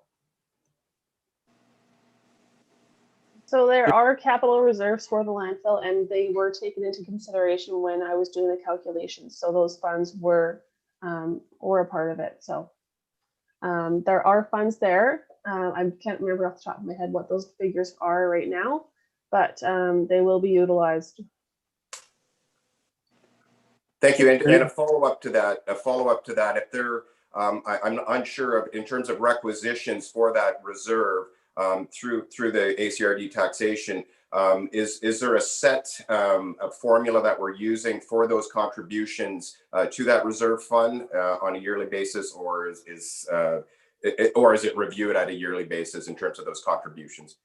So there are capital reserves for the landfill, and they were taken into consideration when I was doing the calculations. So those funds were a part of it. So there are funds there. I can't remember off the top of my head what those figures are right now, but they will be utilized. Thank you. And a follow-up to that, if there, I'm unsure of, in terms of requisitions for that reserve through the ACRD taxation, is there a set a formula that we're using for those contributions to that reserve fund on a yearly basis, or is it reviewed at a yearly basis in terms of those contributions?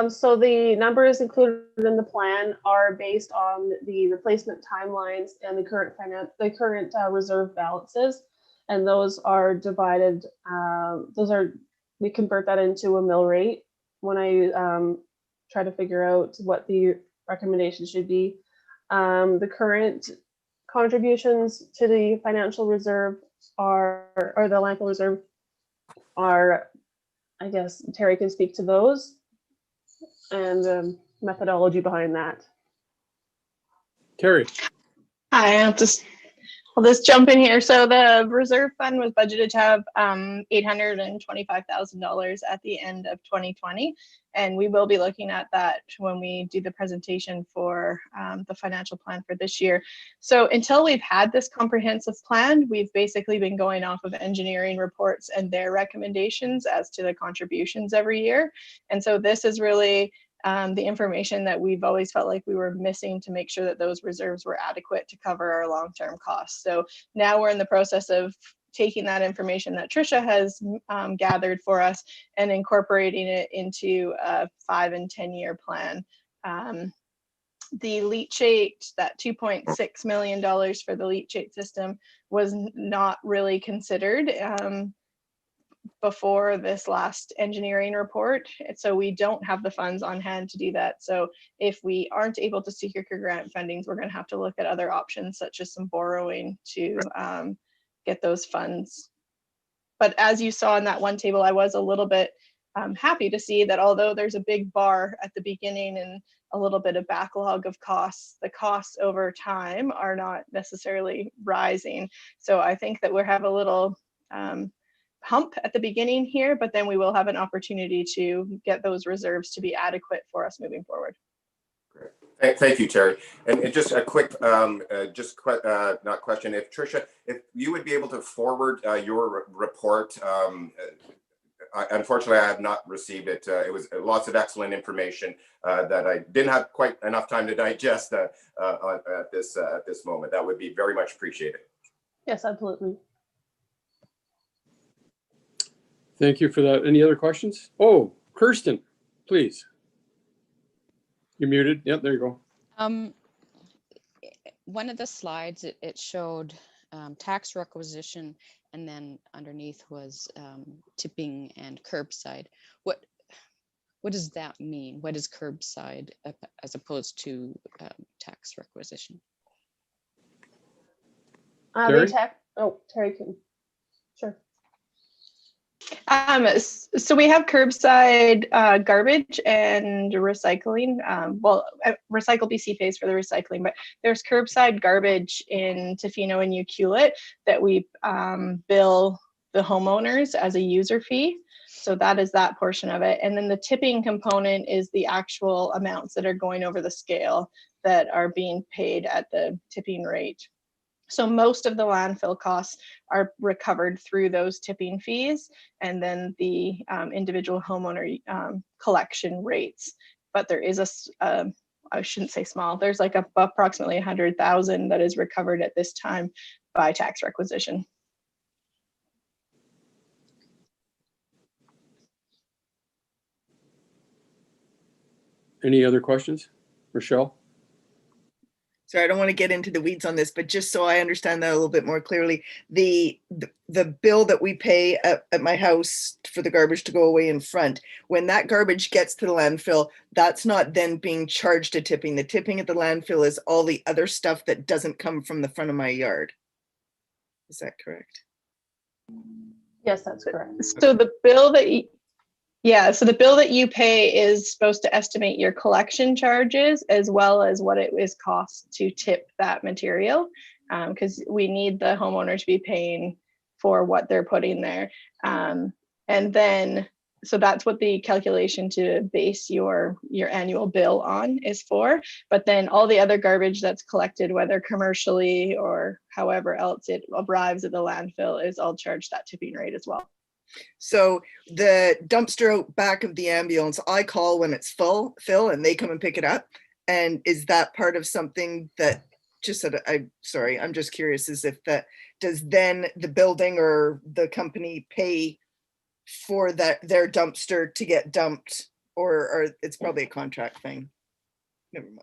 So the numbers included in the plan are based on the replacement timelines and the current reserve balances, and those are divided. We convert that into a mill rate when I try to figure out what the recommendation should be. The current contributions to the financial reserve or the landfill reserve are, I guess Terry can speak to those and the methodology behind that. Terry. Hi, I'll just jump in here. So the reserve fund was budgeted to have $825,000 at the end of 2020. And we will be looking at that when we do the presentation for the financial plan for this year. So until we've had this comprehensive plan, we've basically been going off of engineering reports and their recommendations as to the contributions every year. And so this is really the information that we've always felt like we were missing to make sure that those reserves were adequate to cover our long-term costs. So now we're in the process of taking that information that Trisha has gathered for us and incorporating it into a 5 and 10 year plan. The leachate, that $2.6 million for the leachate system was not really considered before this last engineering report. So we don't have the funds on hand to do that. So if we aren't able to secure grant fundings, we're going to have to look at other options such as some borrowing to get those funds. But as you saw in that one table, I was a little bit happy to see that although there's a big bar at the beginning and a little bit of backlog of costs, the costs over time are not necessarily rising. So I think that we'll have a little hump at the beginning here, but then we will have an opportunity to get those reserves to be adequate for us moving forward. Great. Thank you, Terry. And just a quick, not question, if Trisha, if you would be able to forward your report. Unfortunately, I have not received it. It was lots of excellent information that I didn't have quite enough time to digest at this moment. That would be very much appreciated. Yes, absolutely. Thank you for that. Any other questions? Oh, Kirsten, please. You're muted. Yep, there you go. One of the slides, it showed tax requisition, and then underneath was tipping and curbside. What does that mean? What is curbside as opposed to tax requisition? Terry? Terry can. Sure. So we have curbside garbage and recycling. Recycle BC pays for the recycling, but there's curbside garbage in Tofino and Ucluelet that we bill the homeowners as a user fee. So that is that portion of it. And then the tipping component is the actual amounts that are going over the scale that are being paid at the tipping rate. So most of the landfill costs are recovered through those tipping fees and then the individual homeowner collection rates. But there is I shouldn't say small, there's like approximately 100,000 that is recovered at this time by tax requisition. Any other questions? Rachelle? Sorry, I don't want to get into the weeds on this, but just so I understand that a little bit more clearly, the bill that we pay at my house for the garbage to go away in front, when that garbage gets to the landfill, that's not then being charged a tipping. The tipping at the landfill is all the other stuff that doesn't come from the front of my yard. Is that correct? Yes, that's correct. So the bill that so the bill that you pay is supposed to estimate your collection charges as well as what it is cost to tip that material, because we need the homeowner to be paying for what they're putting there. And then So that's what the calculation to base your annual bill on is for. But then all the other garbage that's collected, whether commercially or however else it arrives at the landfill, is all charged that tipping rate as well. So the dumpster out back of the ambulance, I call when it's full, and they come and pick it up. And is that part of something that I'm just curious, is if that, does then the building or the company pay for their dumpster to get dumped, or it's probably a contract thing? Never mind.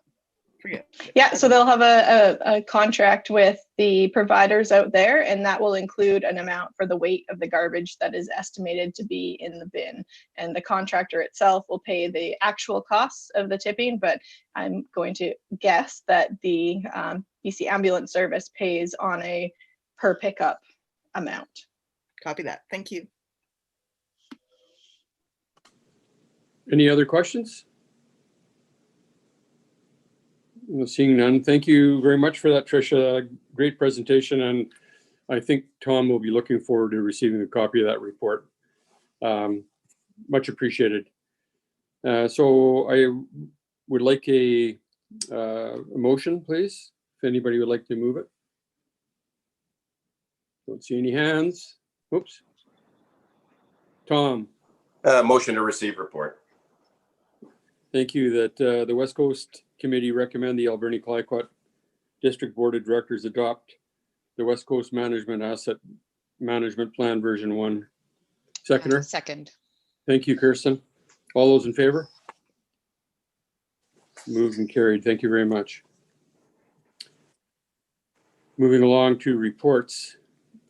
Forget. Yeah, so they'll have a contract with the providers out there, and that will include an amount for the weight of the garbage that is estimated to be in the bin. And the contractor itself will pay the actual costs of the tipping, but I'm going to guess that the BC Ambulance Service pays on a per pickup amount. Copy that. Thank you. Any other questions? Seeing none, thank you very much for that, Trisha. Great presentation, and I think Tom will be looking forward to receiving a copy of that report. Much appreciated. So I would like a motion, please, if anybody would like to move it. Don't see any hands. Oops. Tom. Motion to receive report. Thank you. That the West Coast Committee recommend the Alberni-Clayoquot District Board of Directors adopt the West Coast Management Asset Management Plan version 1. Seconder? Second. Thank you, Kirsten. All those in favor? Moved and carried. Thank you very much. Moving along to reports.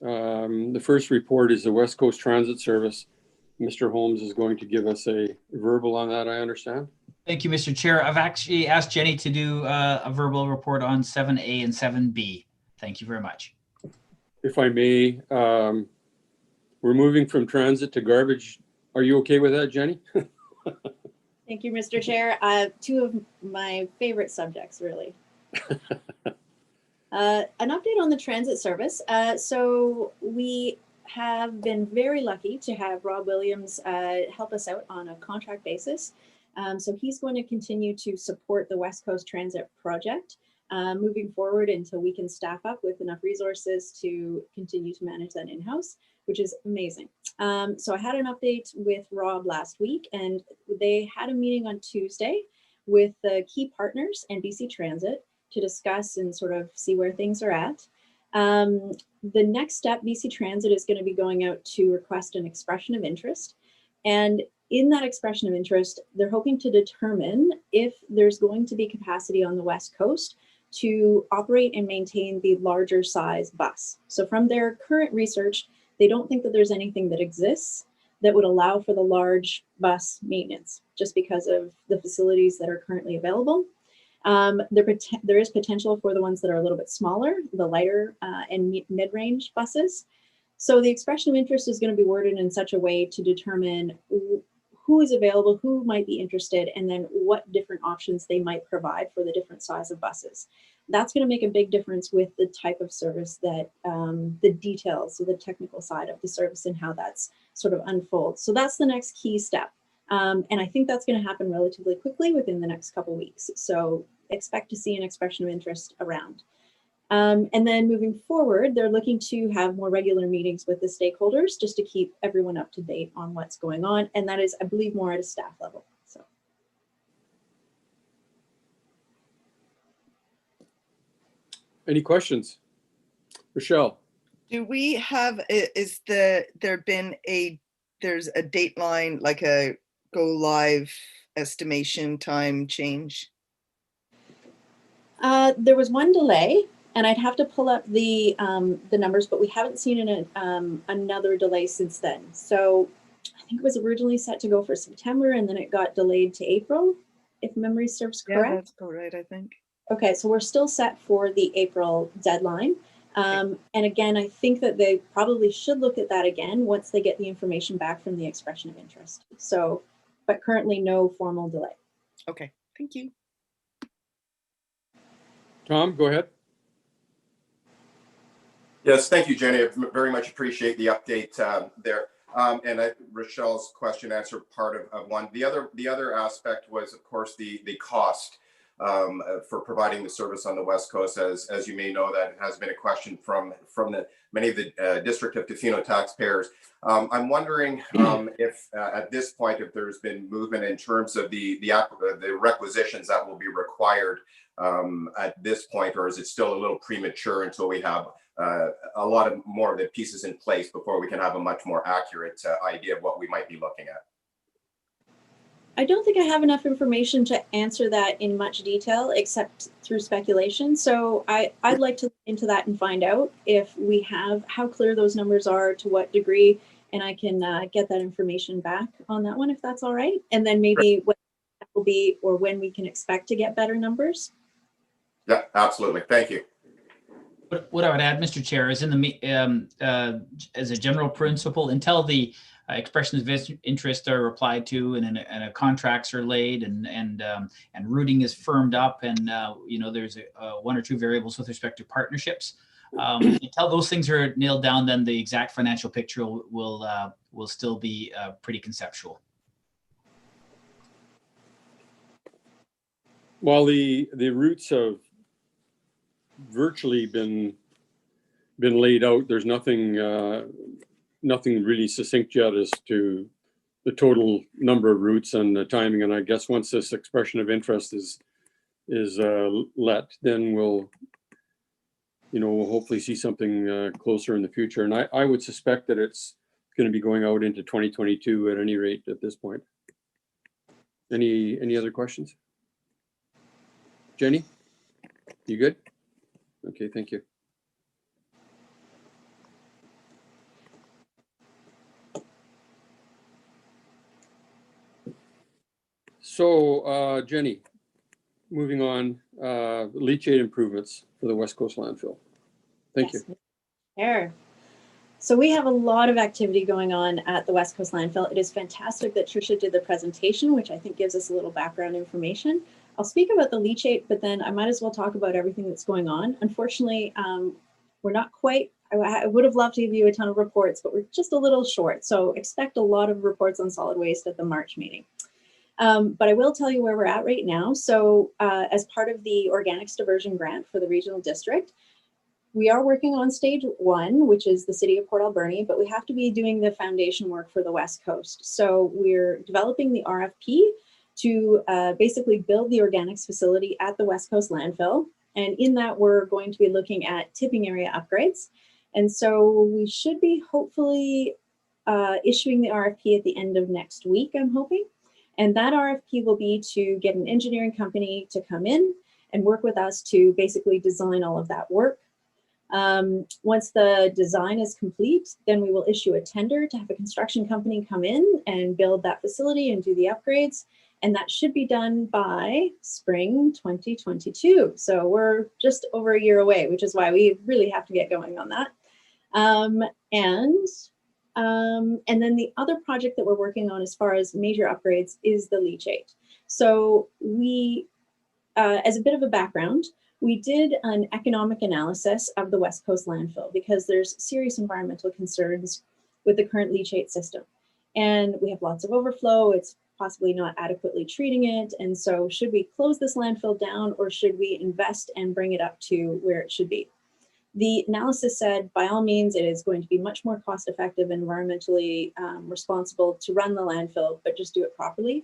The first report is the West Coast Transit Service. Mr. Holmes is going to give us a verbal on that, I understand. Thank you, Mr. Chair. I've actually asked Jenny to do a verbal report on 7A and 7B. Thank you very much. If I may, we're moving from transit to garbage. Are you okay with that, Jenny? Thank you, Mr. Chair. Two of my favorite subjects, really. An update on the transit service. So we have been very lucky to have Rob Williams help us out on a contract basis. So he's going to continue to support the West Coast Transit Project moving forward until we can staff up with enough resources to continue to manage that in-house, which is amazing. So I had an update with Rob last week, and they had a meeting on Tuesday with the key partners and BC Transit to discuss and sort of see where things are at. The next step, BC Transit is going to be going out to request an expression of interest. And in that expression of interest, they're hoping to determine if there's going to be capacity on the West Coast to operate and maintain the larger size bus. So from their current research, they don't think that there's anything that exists that would allow for the large bus maintenance, just because of the facilities that are currently available. There is potential for the ones that are a little bit smaller, the lighter and mid-range buses. So the expression of interest is going to be worded in such a way to determine who is available, who might be interested, and then what different options they might provide for the different size of buses. That's going to make a big difference with the type of service that the details, so the technical side of the service and how that's sort of unfolds. So that's the next key step. And I think that's going to happen relatively quickly within the next couple of weeks. So expect to see an expression of interest around. And then moving forward, they're looking to have more regular meetings with the stakeholders just to keep everyone up to date on what's going on. And that is, I believe, more at a staff level. So. Any questions? Rachelle? Do we have, there's a dateline, like a go live estimation time change? There was one delay, and I'd have to pull up the numbers, but we haven't seen another delay since then. So I think it was originally set to go for September, and then it got delayed to April, if memory serves correct. Yeah, that's about right, I think. Okay, so we're still set for the April deadline. And again, I think that they probably should look at that again once they get the information back from the expression of interest. So, but currently no formal delay. Okay, thank you. Tom, go ahead. Yes, thank you, Jenny. I very much appreciate the update there. And Rachelle's question answered part of one. The other aspect was, of course, the cost for providing the service on the West Coast. As you may know, that has been a question from many of the District of Tofino taxpayers. I'm wondering if at this point, if there's been movement in terms of the requisitions that will be required at this point, or is it still a little premature until we have a lot of more of the pieces in place before we can have a much more accurate idea of what we might be looking at? I don't think I have enough information to answer that in much detail, except through speculation. So I'd like to look into that and find out if we have, how clear those numbers are, to what degree, and I can get that information back on that one, if that's all right. And then maybe what that will be, or when we can expect to get better numbers. Yeah, absolutely. Thank you. What I would add, Mr. Chair, is in the as a general principle, until the expressions of interest are replied to and contracts are laid and routing is firmed up, and you know, there's one or two variables with respect to partnerships. Until those things are nailed down, then the exact financial picture will still be pretty conceptual. While the routes have virtually been laid out, there's nothing really succinct yet as to the total number of routes and the timing. And I guess once this expression of interest is let, then we'll hopefully see something closer in the future. And I would suspect that it's going to be going out into 2022 at any rate at this point. Any other questions? Jenny, you good? Okay, thank you. So, Jenny, moving on, leachate improvements for the West Coast landfill. Thank you. Sure. So we have a lot of activity going on at the West Coast landfill. It is fantastic that Trisha did the presentation, which I think gives us a little background information. I'll speak about the leachate, but then I might as well talk about everything that's going on. Unfortunately, we're not quite, I would have loved to give you a ton of reports, but we're just a little short. So expect a lot of reports on solid waste at the March meeting. But I will tell you where we're at right now. So as part of the organics diversion grant for the regional district, we are working on stage 1, which is the city of Port Alberni, but we have to be doing the foundation work for the West Coast. So we're developing the RFP to basically build the organics facility at the West Coast landfill. And in that, we're going to be looking at tipping area upgrades. And so we should be hopefully issuing the RFP at the end of next week, I'm hoping. And that RFP will be to get an engineering company to come in and work with us to basically design all of that work. Once the design is complete, then we will issue a tender to have a construction company come in and build that facility and do the upgrades. And that should be done by spring 2022. So we're just over a year away, which is why we really have to get going on that. And then the other project that we're working on as far as major upgrades is the leachate. So we, as a bit of a background, we did an economic analysis of the West Coast landfill because there's serious environmental concerns with the current leachate system. And we have lots of overflow. It's possibly not adequately treating it. And so should we close this landfill down, or should we invest and bring it up to where it should be? The analysis said, by all means, it is going to be much more cost effective and environmentally responsible to run the landfill, but just do it properly.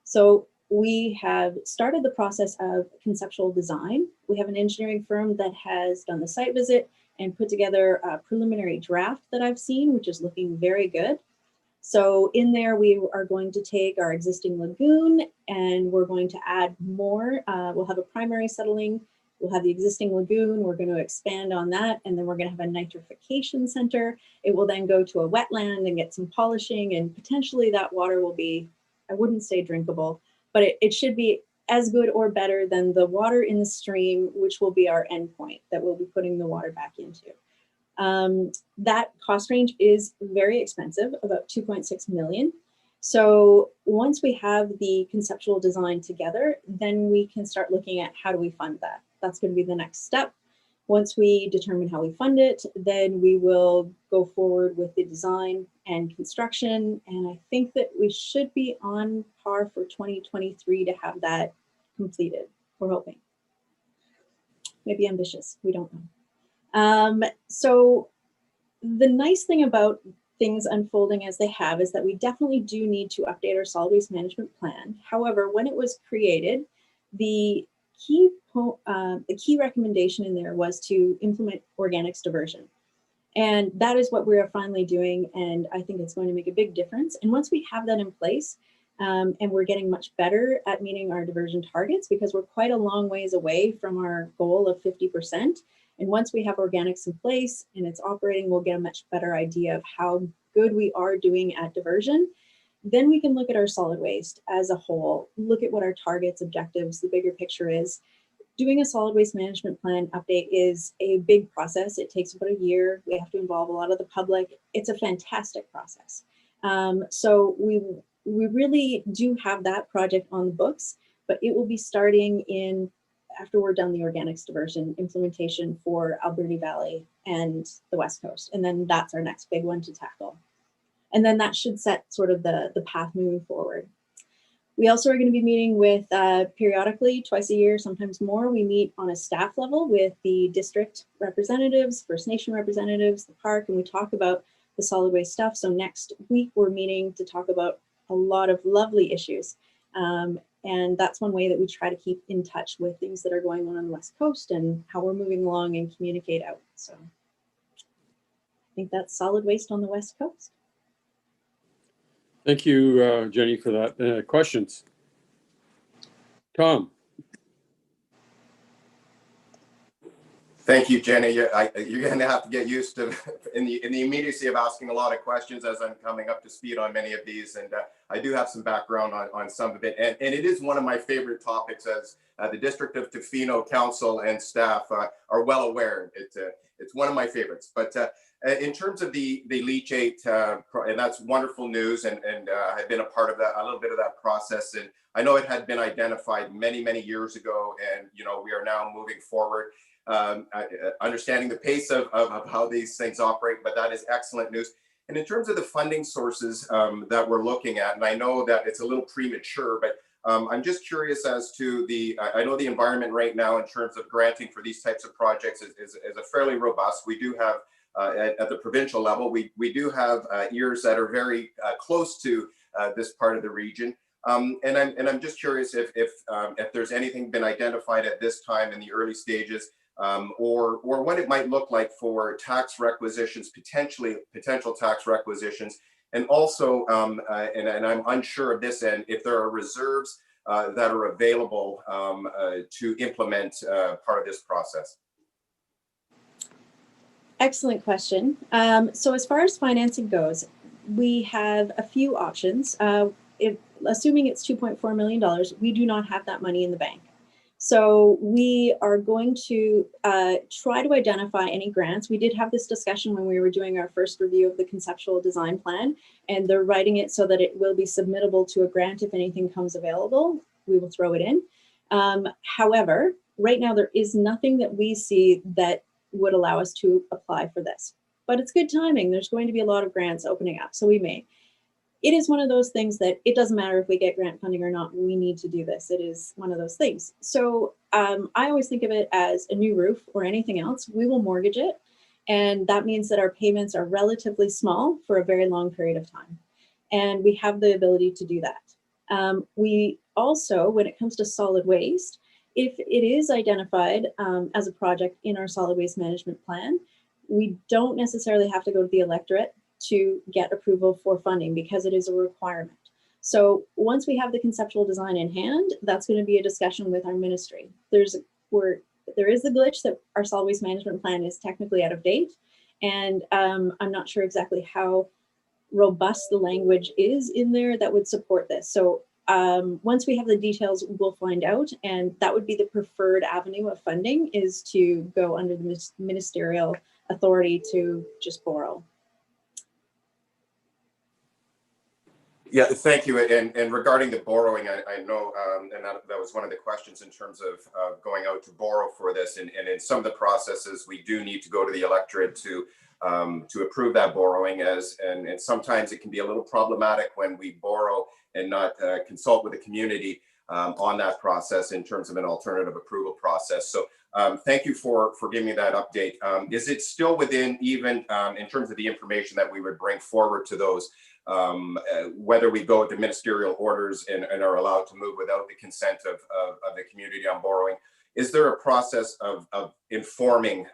So we have started the process of conceptual design. We have an engineering firm that has done the site visit and put together a preliminary draft that I've seen, which is looking very good. So in there, we are going to take our existing lagoon and we're going to add more. We'll have a primary settling. We'll have the existing lagoon. We're going to expand on that. And then we're going to have a nitrification center. It will then go to a wetland and get some polishing, and potentially that water will be, I wouldn't say drinkable, but it should be as good or better than the water in the stream, which will be our endpoint that we'll be putting the water back into. That cost range is very expensive, about 2.6 million. So once we have the conceptual design together, then we can start looking at how do we fund that. That's going to be the next step. Once we determine how we fund it, then we will go forward with the design and construction. And I think that we should be on par for 2023 to have that completed. We're hoping. Maybe ambitious, we don't know. So the nice thing about things unfolding as they have is that we definitely do need to update our solid waste management plan. However, when it was created, the key recommendation in there was to implement organics diversion. And that is what we are finally doing. And I think it's going to make a big difference. And once we have that in place, and we're getting much better at meeting our diversion targets, because we're quite a long ways away from our goal of 50%. And once we have organics in place and it's operating, we'll get a much better idea of how good we are doing at diversion. Then we can look at our solid waste as a whole, look at what our targets, objectives, the bigger picture is. Doing a solid waste management plan update is a big process. It takes about a year. We have to involve a lot of the public. It's a fantastic process. So we really do have that project on the books, but it will be starting in after we're done the organics diversion implementation for Alberta Valley and the West Coast. And then that's our next big one to tackle. And then that should set sort of the path moving forward. We also are going to be meeting with periodically, twice a year, sometimes more. We meet on a staff level with the district representatives, First Nation representatives, the park, and we talk about the solid waste stuff. So next week we're meeting to talk about a lot of lovely issues. And that's one way that we try to keep in touch with things that are going on the West Coast and how we're moving along and communicate out. So I think that's solid waste on the West Coast. Thank you, Jenny, for that. Questions? Tom. Thank you, Jenny. You're going to have to get used to in the immediacy of asking a lot of questions as I'm coming up to speed on many of these. And I do have some background on some of it. And it is one of my favorite topics, as the District of Tofino Council and staff are well aware. It's one of my favorites. But in terms of the leachate, and that's wonderful news. And I've been a part of that, a little bit of that process. And I know it had been identified many, many years ago. And, you know, we are now moving forward. Understanding the pace of how these things operate, but that is excellent news. And in terms of the funding sources that we're looking at, and I know that it's a little premature, but I'm just curious as to I know the environment right now in terms of granting for these types of projects is a fairly robust. We do have at the provincial level, we do have ears that are very close to this part of the region. And I'm just curious if there's anything been identified at this time in the early stages, or what it might look like for tax requisitions, potential tax requisitions, and also, and I'm unsure of this end, if there are reserves that are available to implement part of this process. Excellent question. So as far as financing goes, we have a few options. Assuming it's $2.4 million, we do not have that money in the bank. So we are going to try to identify any grants. We did have this discussion when we were doing our first review of the conceptual design plan, and they're writing it so that it will be submittable to a grant. If anything comes available, we will throw it in. However, right now there is nothing that we see that would allow us to apply for this. But it's good timing. There's going to be a lot of grants opening up, so we may. It is one of those things that it doesn't matter if we get grant funding or not, we need to do this. It is one of those things. So I always think of it as a new roof or anything else. We will mortgage it. And that means that our payments are relatively small for a very long period of time. And we have the ability to do that. We also, when it comes to solid waste, if it is identified as a project in our solid waste management plan, we don't necessarily have to go to the electorate to get approval for funding because it is a requirement. So once we have the conceptual design in hand, that's going to be a discussion with our ministry. There is the glitch that our solid waste management plan is technically out of date. And I'm not sure exactly how robust the language is in there that would support this. So once we have the details, we'll find out. And that would be the preferred avenue of funding, is to go under the ministerial authority to just borrow. Yeah, thank you. And regarding the borrowing, I know, and that was one of the questions in terms of going out to borrow for this. And in some of the processes, we do need to go to the electorate to approve that borrowing, and sometimes it can be a little problematic when we borrow and not consult with the community on that process in terms of an alternative approval process. So thank you for giving me that update. Is it still within, even in terms of the information that we would bring forward to those, whether we go to ministerial orders and are allowed to move without the consent of the community on borrowing? Is there a process of informing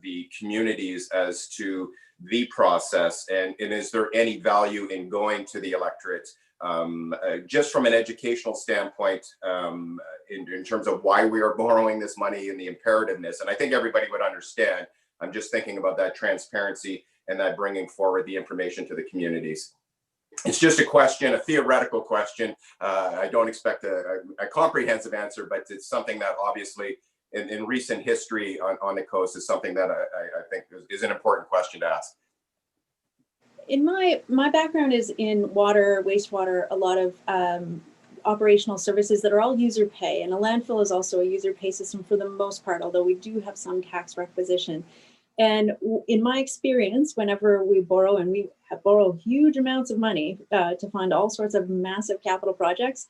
the communities as to the process, and is there any value in going to the electorate just from an educational standpoint in terms of why we are borrowing this money and the imperativeness? And I think everybody would understand. I'm just thinking about that transparency and that bringing forward the information to the communities. It's just a question, a theoretical question. I don't expect a comprehensive answer, but it's something that obviously in recent history on the coast is something that I think is an important question to ask. In my background is in water, wastewater, a lot of operational services that are all user pay, and a landfill is also a user pay system for the most part, although we do have some tax requisition. And in my experience, whenever we borrow, and we borrow huge amounts of money to fund all sorts of massive capital projects,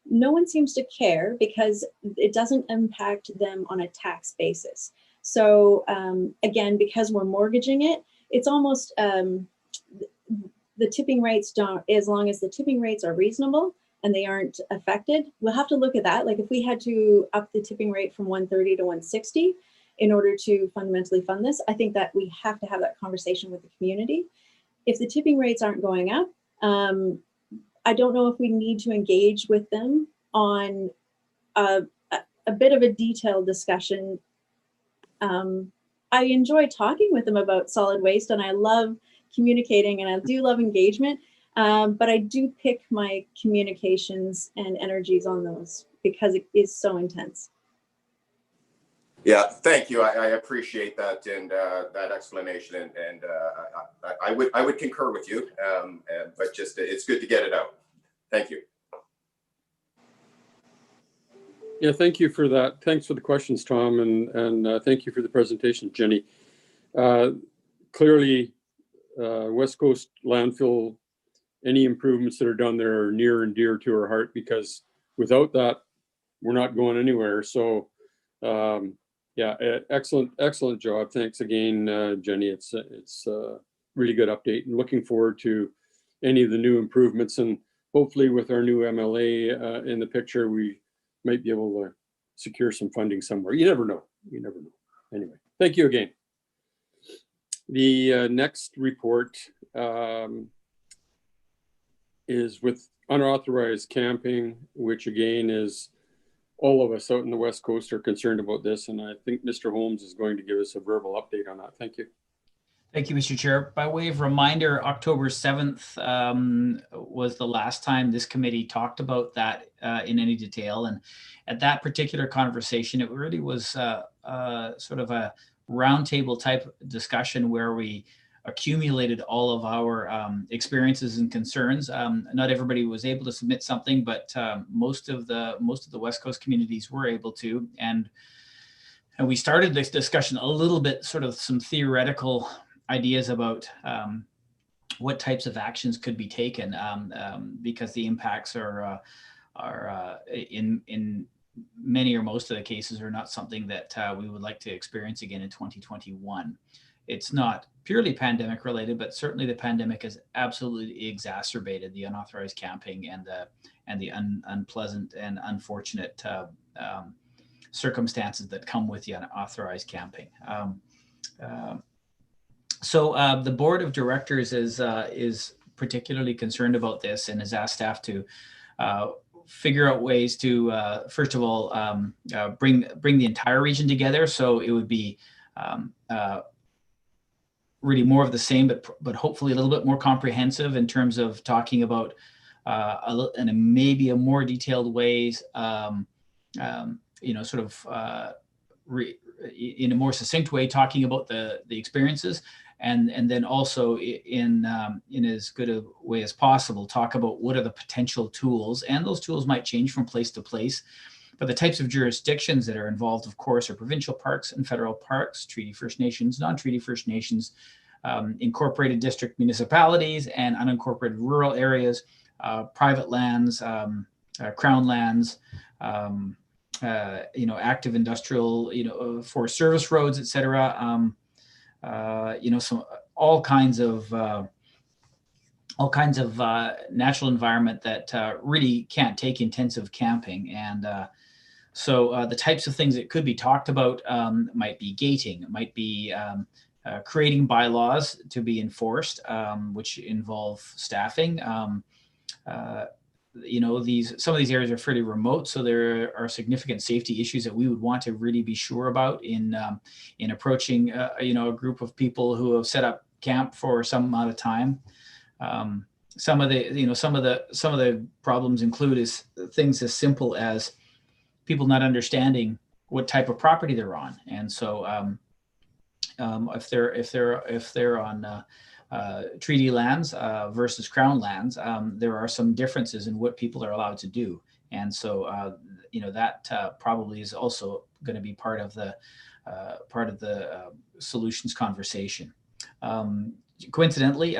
no one seems to care because it doesn't impact them on a tax basis. So again, because we're mortgaging it, it's almost the tipping rates don't, as long as the tipping rates are reasonable and they aren't affected, we'll have to look at that. Like if we had to up the tipping rate from 130 to 160, in order to fundamentally fund this, I think that we have to have that conversation with the community. If the tipping rates aren't going up, I don't know if we need to engage with them on a bit of a detailed discussion. I enjoy talking with them about solid waste, and I love communicating, and I do love engagement, but I do pick my communications and energies on those because it is so intense. Yeah, thank you. I appreciate that and that explanation, and I would concur with you. But just it's good to get it out. Thank you. Yeah, thank you for that. Thanks for the questions, Tom, and thank you for the presentation, Jenny. Clearly, West Coast landfill, any improvements that are done there are near and dear to our heart, because without that, we're not going anywhere. So. Yeah, excellent job. Thanks again, Jenny. It's a really good update, and looking forward to any of the new improvements. And hopefully with our new MLA in the picture, we might be able to secure some funding somewhere. You never know. You never know. Anyway, thank you again. The next report is with unauthorized camping, which again is all of us out in the West Coast are concerned about this, and I think Mr. Holmes is going to give us a verbal update on that. Thank you. Thank you, Mr. Chair. By way of reminder, October 7th was the last time this committee talked about that in any detail. And at that particular conversation, it really was sort of a roundtable type discussion where we accumulated all of our experiences and concerns. Not everybody was able to submit something, but most of the West Coast communities were able to. And we started this discussion a little bit, sort of some theoretical ideas about what types of actions could be taken, because the impacts are in many or most of the cases are not something that we would like to experience again in 2021. It's not purely pandemic related, but certainly the pandemic has absolutely exacerbated the unauthorized camping and the unpleasant and unfortunate circumstances that come with the unauthorized camping. So the board of directors is particularly concerned about this and has asked staff to figure out ways to first of all bring the entire region together. So it would be really more of the same, but hopefully a little bit more comprehensive in terms of talking about in maybe a more detailed ways, sort of in a more succinct way, talking about the experiences, and then also in as good a way as possible, talk about what are the potential tools, and those tools might change from place to place. But the types of jurisdictions that are involved, of course, are provincial parks and federal parks, treaty First Nations, non-treaty First Nations, incorporated district municipalities, and unincorporated rural areas, private lands, crown lands, active industrial, forest service roads, etc. Some all kinds of natural environment that really can't take intensive camping. And so the types of things that could be talked about might be gating, might be creating bylaws to be enforced, which involve staffing. Some of these areas are fairly remote, so there are significant safety issues that we would want to really be sure about in approaching a group of people who have set up camp for some amount of time. Some of the problems include is things as simple as people not understanding what type of property they're on, and so if they're on treaty lands versus crown lands, there are some differences in what people are allowed to do, and so that probably is also going to be part of the solutions conversation. Coincidentally,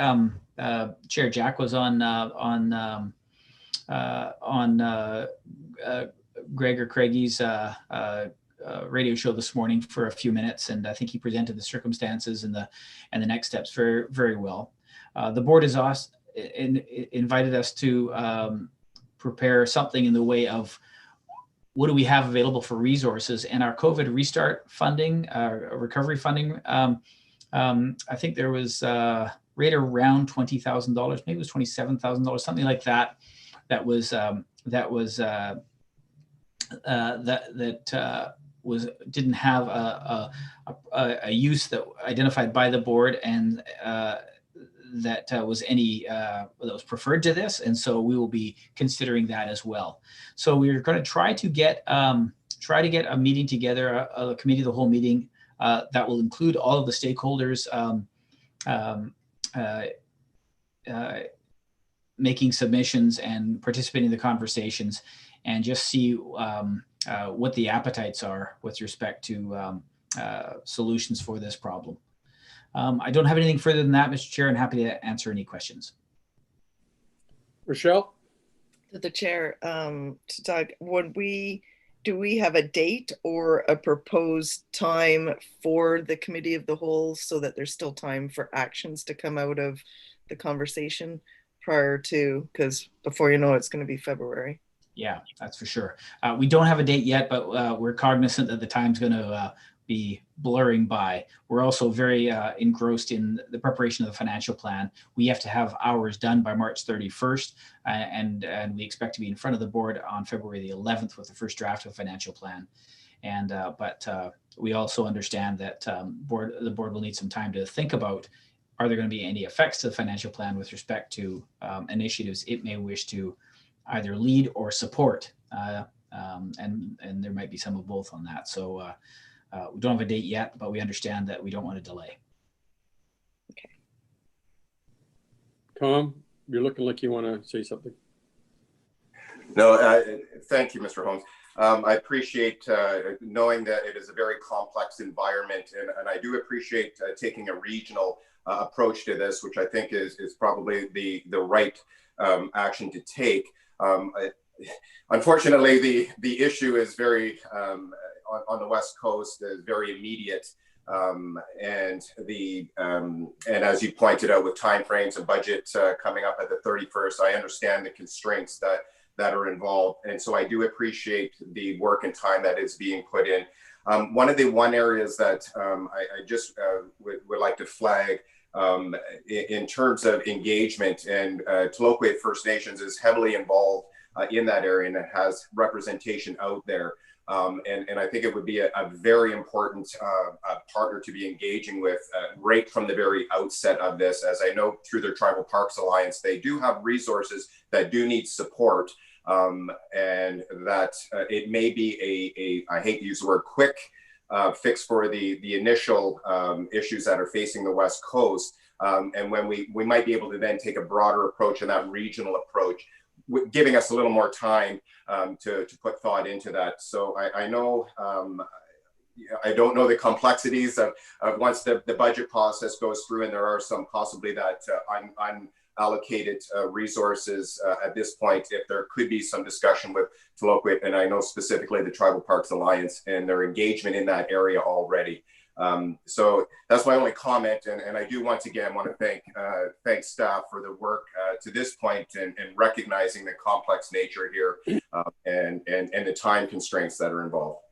Chair Jack was on Greg or Craigie's radio show this morning for a few minutes, and I think he presented the circumstances and the next steps very, very well. The board has invited us to prepare something in the way of what do we have available for resources, and our COVID restart funding, recovery funding. I think there was right around $20,000, maybe it was $27,000, something like that. That didn't have a use that identified by the board, and that was preferred to this, and so we will be considering that as well. So we're going to try to get a meeting together, a committee of the whole meeting that will include all of the stakeholders making submissions and participating in the conversations, and just see what the appetites are with respect to solutions for this problem. I don't have anything further than that, Mr. Chair, and happy to answer any questions. Rachelle? To the chair, to Doug, do we have a date or a proposed time for the committee of the whole, so that there's still time for actions to come out of the conversation prior to, because before you know it's going to be February? Yeah, that's for sure. We don't have a date yet, but we're cognizant that the time's going to be blurring by. We're also very engrossed in the preparation of the financial plan. We have to have ours done by March 31st, and we expect to be in front of the board on February the 11th with the first draft of the financial plan. And but we also understand that the board will need some time to think about, are there going to be any effects to the financial plan with respect to initiatives it may wish to either lead or support, and there might be some of both on that. So we don't have a date yet, but we understand that we don't want to delay. Okay. Tom, you're looking like you want to say something. No, thank you, Mr. Holmes. I appreciate knowing that it is a very complex environment, and I do appreciate taking a regional approach to this, which I think is probably the right action to take. Unfortunately, the issue is very on the West Coast, is very immediate, and as you pointed out, with timeframes and budget coming up at the 31st, I understand the constraints that are involved, and so I do appreciate the work and time that is being put in. One areas that I just would like to flag in terms of engagement, and Tloquet First Nations is heavily involved in that area, and it has representation out there. And I think it would be a very important partner to be engaging with right from the very outset of this, as I know through their Tribal Parks Alliance, they do have resources that do need support, and that it may be I hate to use the word quick fix for the initial issues that are facing the West Coast. And when we might be able to then take a broader approach and that regional approach, giving us a little more time to put thought into that. So I know, I don't know the complexities of once the budget process goes through, and there are some possibly that unallocated resources at this point, if there could be some discussion with Tloquit, and I know specifically the Tribal Parks Alliance and their engagement in that area already. So that's my only comment, and I do once again want to thank staff for the work to this point and recognizing the complex nature here and the time constraints that are involved.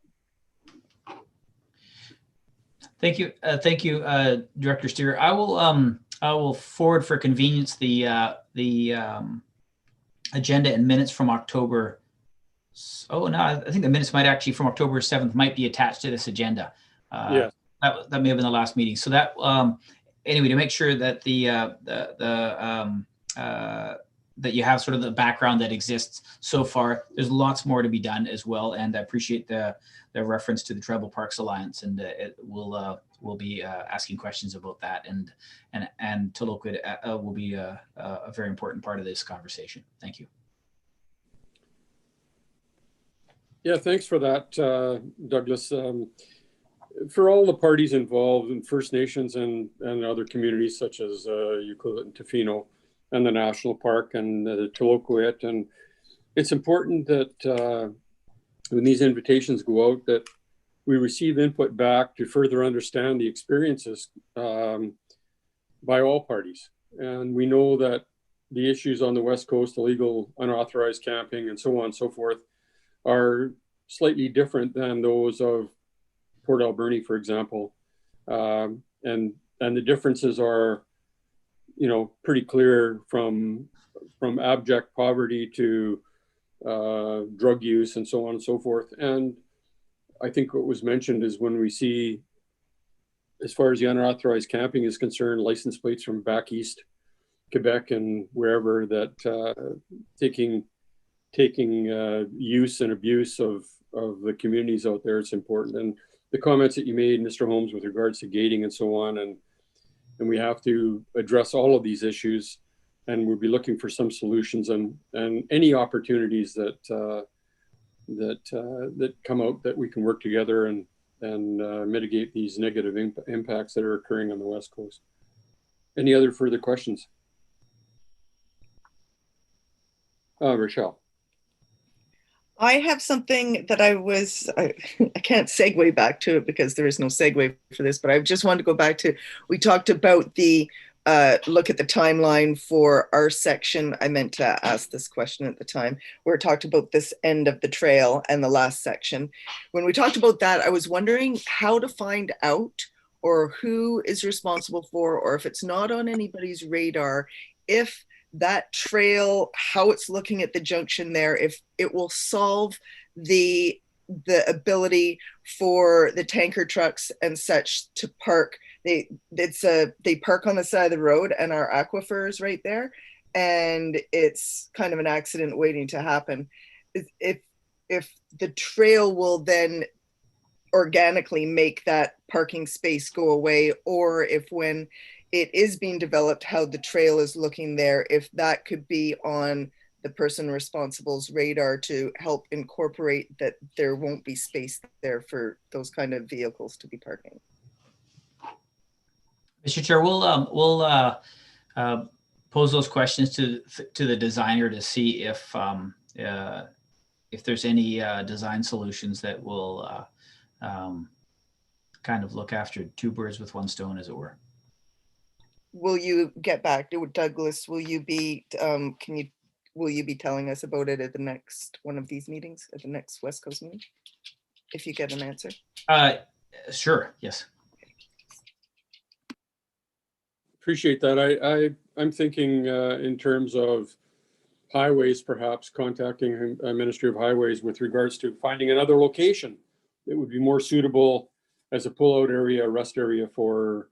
Thank you, Director Steer. I will forward for convenience the agenda and minutes from October. Oh no, I think the minutes might actually from October 7th might be attached to this agenda. Yeah. That may have been the last meeting. So that anyway, to make sure that that you have sort of the background that exists so far. There's lots more to be done as well, and I appreciate the reference to the Tribal Parks Alliance, and we'll be asking questions about that, and Tloquit will be a very important part of this conversation. Thank you. Yeah, thanks for that, Douglas. For all the parties involved in First Nations and other communities such as Ucluelet and Tofino and the National Park and the Tloquit, and it's important that when these invitations go out that we receive input back to further understand the experiences by all parties. And we know that the issues on the West Coast, illegal, unauthorized camping and so on and so forth, are slightly different than those of Port Alberni, for example, and the differences are, you know, pretty clear from abject poverty to drug use and so on and so forth. And I think what was mentioned is when we see, as far as the unauthorized camping is concerned, license plates from back east, Quebec and wherever, that taking use and abuse of the communities out there, it's important. And the comments that you made, Mr. Holmes, with regards to gating and so on, and we have to address all of these issues, and we'll be looking for some solutions and any opportunities that come out that we can work together and mitigate these negative impacts that are occurring on the West Coast. Any other further questions? Rachelle. I have something that I can't segue back to it because there is no segue for this, but I just wanted to go back to, we talked about the look at the timeline for our section. I meant to ask this question at the time where it talked about this end of the trail and the last section. When we talked about that, I was wondering how to find out, or who is responsible for, or if it's not on anybody's radar, if that trail, how it's looking at the junction there, if it will solve the ability for the tanker trucks and such to park. They park on the side of the road, and our aquifer is right there, and it's kind of an accident waiting to happen. If the trail will then organically make that parking space go away, or if when it is being developed, how the trail is looking there, if that could be on the person responsible's radar to help incorporate that there won't be space there for those kind of vehicles to be parking. Mr. Chair, we'll pose those questions to the designer to see if there's any design solutions that will kind of look after two birds with one stone, as it were. Will you get back to Douglas? Will you be will you be telling us about it at the next one of these meetings, at the next West Coast meeting, if you get an answer? Sure. Yes. Appreciate that. I'm thinking in terms of highways, perhaps contacting Ministry of Highways with regards to finding another location that would be more suitable as a pull-out area, rest area for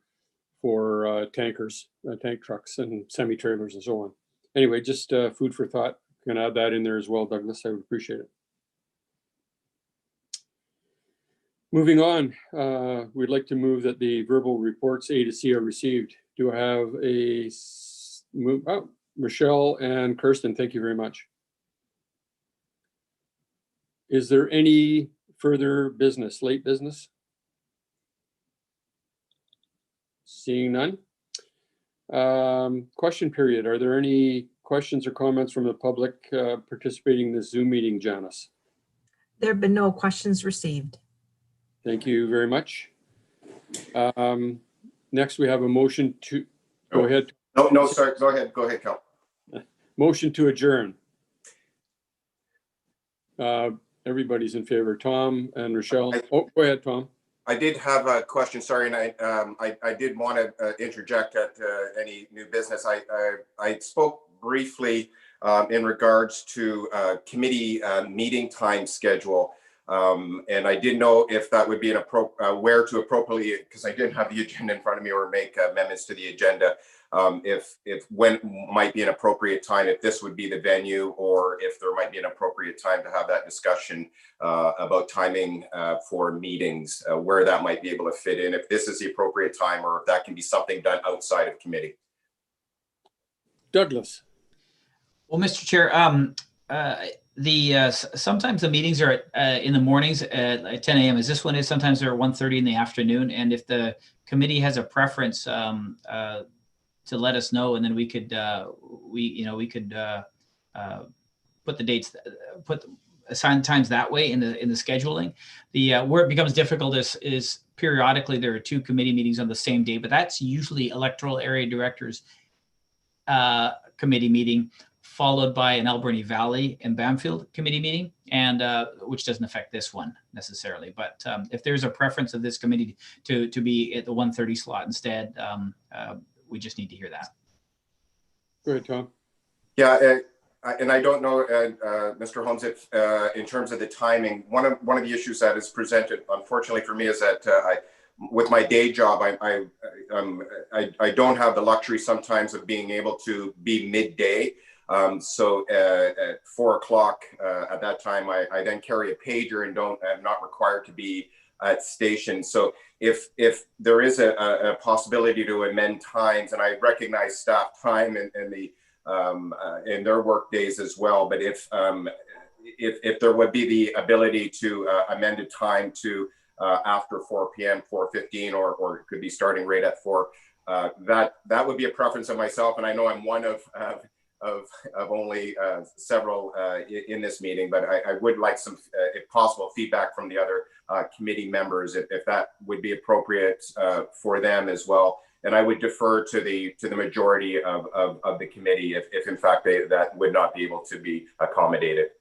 tankers, tank trucks and semi-trailers and so on. Anyway, just food for thought. You can add that in there as well, Douglas. I would appreciate it. Moving on, we'd like to move that the verbal reports A to C are received. Do I have a move? Oh, Rachelle and Kirsten, thank you very much. Is there any further business, late business? Seeing none. Question period. Are there any questions or comments from the public participating in this Zoom meeting, Janice? There have been no questions received. Thank you very much. Next, we have a motion to, go ahead. No, sorry, go ahead, Cal. Motion to adjourn. Everybody's in favor. Tom and Rachelle. Oh, go ahead, Tom. I did have a question, sorry, and I did want to interject at any new business. I spoke briefly in regards to committee meeting time schedule. And I didn't know if that would be an where to appropriately, because I didn't have the agenda in front of me, or make amendments to the agenda. If when might be an appropriate time, if this would be the venue, or if there might be an appropriate time to have that discussion about timing for meetings, where that might be able to fit in, if this is the appropriate time, or if that can be something done outside of committee. Douglas. Well, Mr. Chair, sometimes the meetings are in the mornings at 10 a.m. as this one is. Sometimes they're 1:30 in the afternoon. And if the committee has a preference to let us know, and then we could put the dates, assign times that way in the scheduling. Where it becomes difficult is periodically there are two committee meetings on the same day, but that's usually electoral area directors committee meeting, followed by an Alberni Valley and Bamfield committee meeting, and which doesn't affect this one necessarily. But if there's a preference of this committee to be at the 1:30 slot instead, we just need to hear that. Go ahead, Tom. Yeah, and I don't know, Mr. Holmes, if in terms of the timing, one of the issues that is presented, unfortunately for me, is that with my day job, I don't have the luxury sometimes of being able to be midday. So at 4 o'clock at that time, I then carry a pager and I'm not required to be at station. So if there is a possibility to amend times, and I recognize staff time and in their work days as well, but if there would be the ability to amend a time to after 4 p.m., 4:15, or it could be starting right at 4, that would be a preference of myself. And I know I'm one of only several in this meeting, but I would like some, if possible, feedback from the other committee members, if that would be appropriate for them as well. And I would defer to the majority of the committee if in fact that would not be able to be accommodated.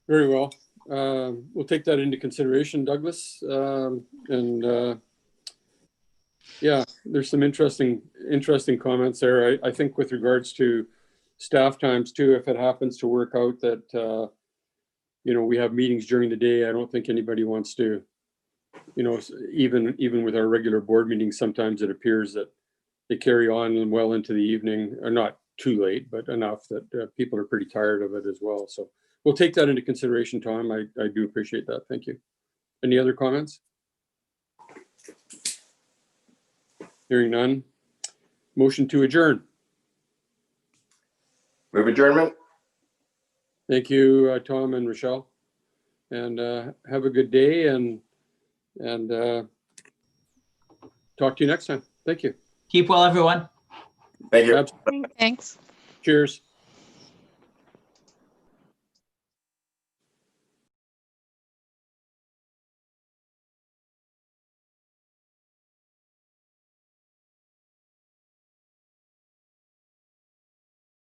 Very well. We'll take that into consideration, Douglas. Yeah, there's some interesting comments there. I think with regards to staff times too, if it happens to work out that we have meetings during the day, I don't think anybody wants to, even with our regular board meetings, sometimes it appears that they carry on well into the evening, or not too late, but enough that people are pretty tired of it as well. So we'll take that into consideration, Tom. I do appreciate that. Thank you. Any other comments? Hearing none. Motion to adjourn. Move adjournment. Thank you, Tom and Rachelle. And have a good day, and talk to you next time. Thank you. Keep well, everyone. Thank you. Absolutely. Thanks. Cheers.